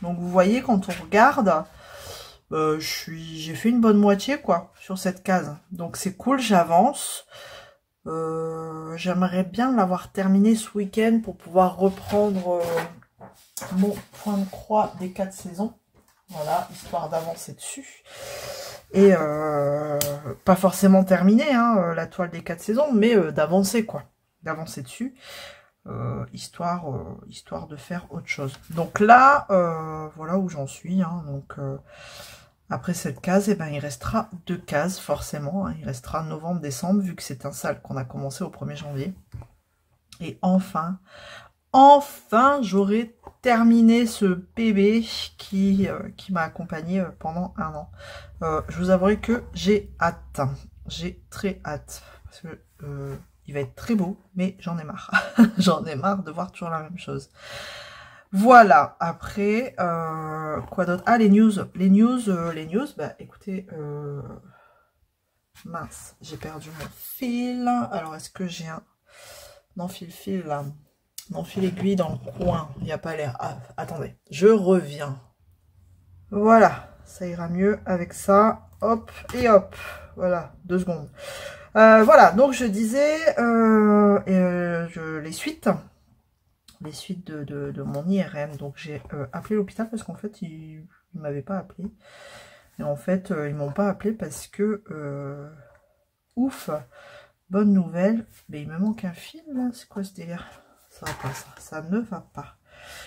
Donc vous voyez, quand on regarde, j'ai fait une bonne moitié quoi sur cette case. Donc c'est cool, j'avance. J'aimerais bien l'avoir terminé ce week-end pour pouvoir reprendre mon point de croix des 4 saisons. Voilà, histoire d'avancer dessus. Et pas forcément terminer hein, la toile des 4 saisons, mais d'avancer quoi. D'avancer dessus. Histoire de faire autre chose. Donc là, voilà où j'en suis. Hein, donc après cette case, eh ben, il restera 2 cases forcément. Hein, il restera novembre-décembre, vu que c'est un sale qu'on a commencé au 1er janvier. Et enfin, j'aurai terminé ce bébé qui m'a accompagné pendant 1 an. Je vous avouerai que j'ai hâte. J'ai très hâte. Parce que il va être très beau, mais j'en ai marre. J'en ai marre de voir toujours la même chose. Voilà, après, quoi d'autre? Ah, les news, bah écoutez, mince, j'ai perdu mon fil. Alors, est-ce que j'ai un fil là? Non, fil aiguille dans le coin, il n'y a pas l'air. Ah, attendez, je reviens. Voilà, ça ira mieux avec ça. Hop, et hop, voilà, 2 secondes. Voilà, donc je disais, les suites de mon IRM. Donc j'ai appelé l'hôpital parce qu'en fait ils ne m'avaient pas appelé. Et en fait ils m'ont pas appelé parce que ouf, bonne nouvelle, mais il me manque un fil là, c'est quoi ce délire? Ça va pas, ça ne va pas.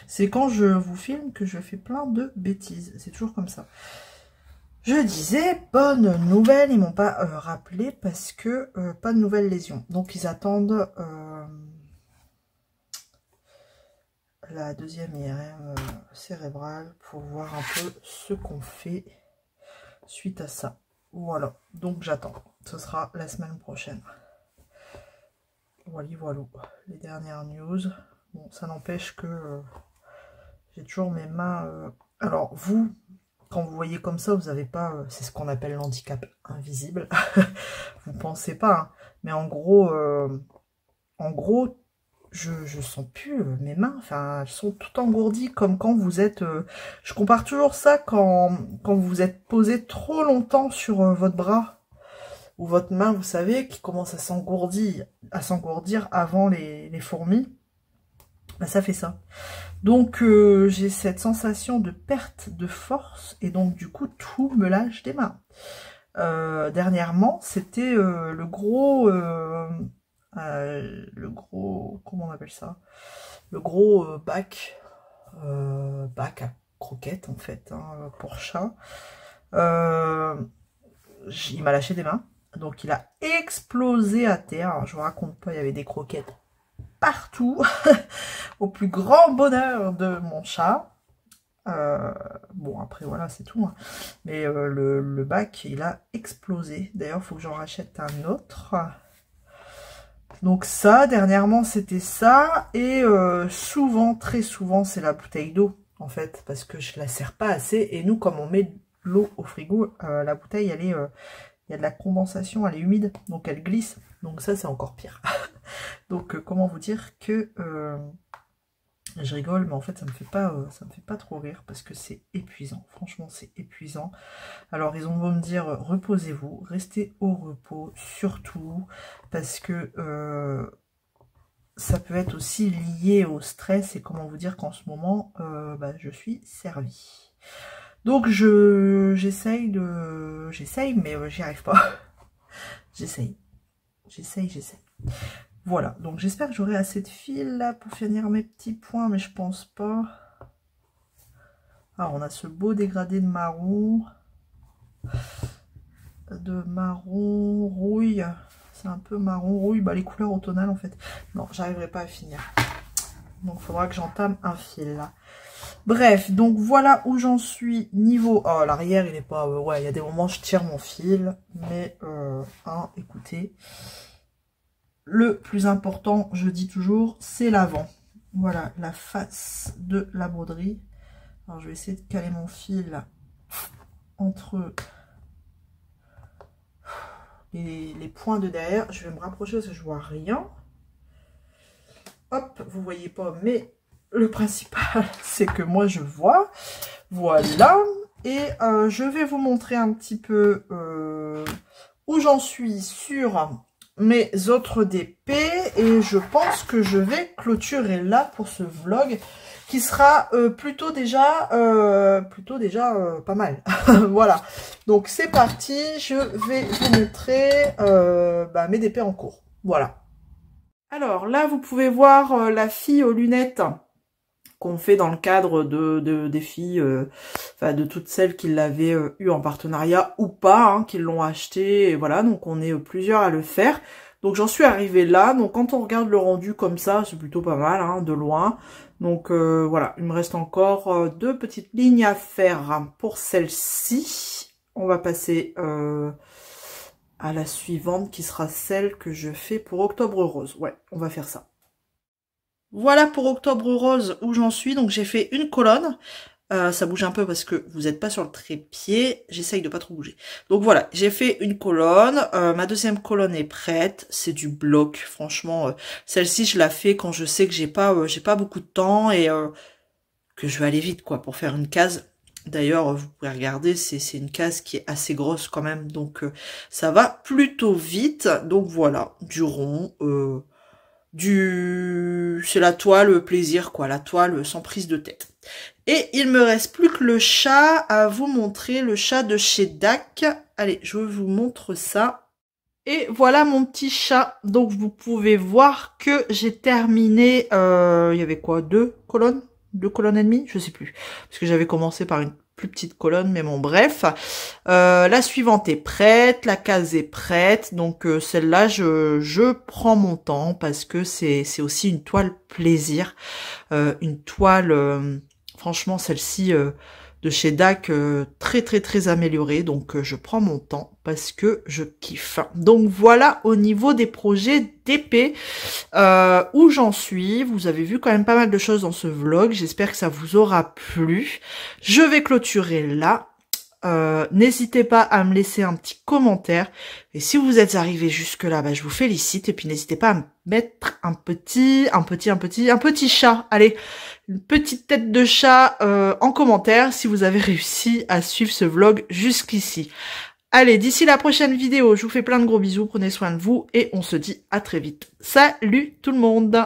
C'est quand je vous filme que je fais plein de bêtises, c'est toujours comme ça. Je disais, bonne nouvelle, ils m'ont pas rappelé parce que pas de nouvelles lésions. Donc ils attendent la 2e IRM cérébrale pour voir un peu ce qu'on fait suite à ça. Voilà, donc j'attends. Ce sera la semaine prochaine. Voilà, voilà, les dernières news. Bon, ça n'empêche que j'ai toujours mes mains... Alors, vous, quand vous voyez comme ça, vous n'avez pas... c'est ce qu'on appelle l'handicap invisible. Vous pensez pas, hein. Mais en gros, je sens plus mes mains, enfin, elles sont toutes engourdies, comme quand vous êtes... je compare toujours ça quand vous êtes posé trop longtemps sur votre bras ou votre main, vous savez, qui commence à s'engourdir avant les fourmis. Ben, ça fait ça. Donc, j'ai cette sensation de perte de force, et donc, du coup, tout me lâche des mains. Dernièrement, c'était le gros, comment on appelle ça? Le gros bac à croquettes, en fait, hein, pour chat. il m'a lâché des mains. Donc il a explosé à terre. Alors, je vous raconte pas, il y avait des croquettes partout. Au plus grand bonheur de mon chat. Bon, après, voilà, c'est tout. Hein. Mais le bac, il a explosé. D'ailleurs, il faut que j'en rachète un autre. Donc ça, dernièrement, c'était ça. Et souvent, très souvent, c'est la bouteille d'eau, en fait. Parce que je la sers pas assez. Et nous, comme on met de l'eau au frigo, la bouteille, elle est... il y a de la condensation, elle est humide. Donc, elle glisse. Donc ça, c'est encore pire. Donc, comment vous dire que... je rigole, mais en fait, ça me fait pas trop rire parce que c'est épuisant. Franchement, c'est épuisant. Alors, ils ont beau me dire, reposez-vous, restez au repos, surtout, parce que ça peut être aussi lié au stress et comment vous dire qu'en ce moment, je suis servie. Donc, j'essaye, mais j'y arrive pas. J'essaye. Voilà, donc j'espère que j'aurai assez de fil là pour finir mes petits points, mais je pense pas. Alors on a ce beau dégradé de marron rouille. C'est un peu marron rouille, les couleurs automnales en fait. Non, j'arriverai pas à finir. Donc il faudra que j'entame un fil là. Bref, donc voilà où j'en suis niveau... Oh, l'arrière il est pas... ouais, il y a des moments je tire mon fil, mais écoutez... Le plus important, je dis toujours, c'est l'avant. Voilà, la face de la broderie. Alors, je vais essayer de caler mon fil entre les points de derrière. Je vais me rapprocher parce que je vois rien. Hop, vous voyez pas, mais le principal, c'est que moi, je vois. Voilà. Et je vais vous montrer un petit peu où j'en suis sur... mes autres DP et je pense que je vais clôturer là pour ce vlog qui sera plutôt déjà pas mal. Voilà, donc c'est parti, je vais vous montrer mes DP en cours. Voilà. Alors là vous pouvez voir la fille aux lunettes qu'on fait dans le cadre des filles, de toutes celles qui l'avaient eu en partenariat ou pas, hein, qui l'ont acheté, et voilà, donc on est plusieurs à le faire. Donc j'en suis arrivée là, donc quand on regarde le rendu comme ça, c'est plutôt pas mal, hein, de loin. Donc voilà, il me reste encore 2 petites lignes à faire pour celle-ci. On va passer à la suivante qui sera celle que je fais pour Octobre Rose. Ouais, on va faire ça. Voilà pour Octobre Rose où j'en suis. Donc j'ai fait une colonne. Ça bouge un peu parce que vous n'êtes pas sur le trépied. J'essaye de pas trop bouger. Donc voilà, j'ai fait une colonne. Ma deuxième colonne est prête. C'est du bloc. Franchement, celle-ci je la fais quand je sais que j'ai pas beaucoup de temps et que je vais aller vite quoi pour faire une case. D'ailleurs, vous pouvez regarder, c'est une case qui est assez grosse quand même. Donc ça va plutôt vite. Donc voilà, du rond. C'est la toile plaisir quoi, la toile sans prise de tête. Et il me reste plus que le chat à vous montrer, le chat de chez DAC. Allez, je vous montre ça. Et voilà mon petit chat. Donc vous pouvez voir que j'ai terminé, il y avait quoi, 2 colonnes et demie, je sais plus. Parce que j'avais commencé par une plus petite colonne, mais bon bref. La suivante est prête, la case est prête, donc celle-là je prends mon temps parce que c'est aussi une toile plaisir, une toile franchement celle-ci de chez DAC très améliorée, donc je prends mon temps parce que je kiffe. Donc voilà au niveau des projets d'épée où j'en suis. Vous avez vu quand même pas mal de choses dans ce vlog, j'espère que ça vous aura plu. Je vais clôturer là. N'hésitez pas à me laisser un petit commentaire et si vous êtes arrivé jusque là, je vous félicite et puis n'hésitez pas à me mettre un petit chat, allez, une petite tête de chat en commentaire si vous avez réussi à suivre ce vlog jusqu'ici. Allez, d'ici la prochaine vidéo, je vous fais plein de gros bisous, prenez soin de vous et on se dit à très vite. Salut tout le monde!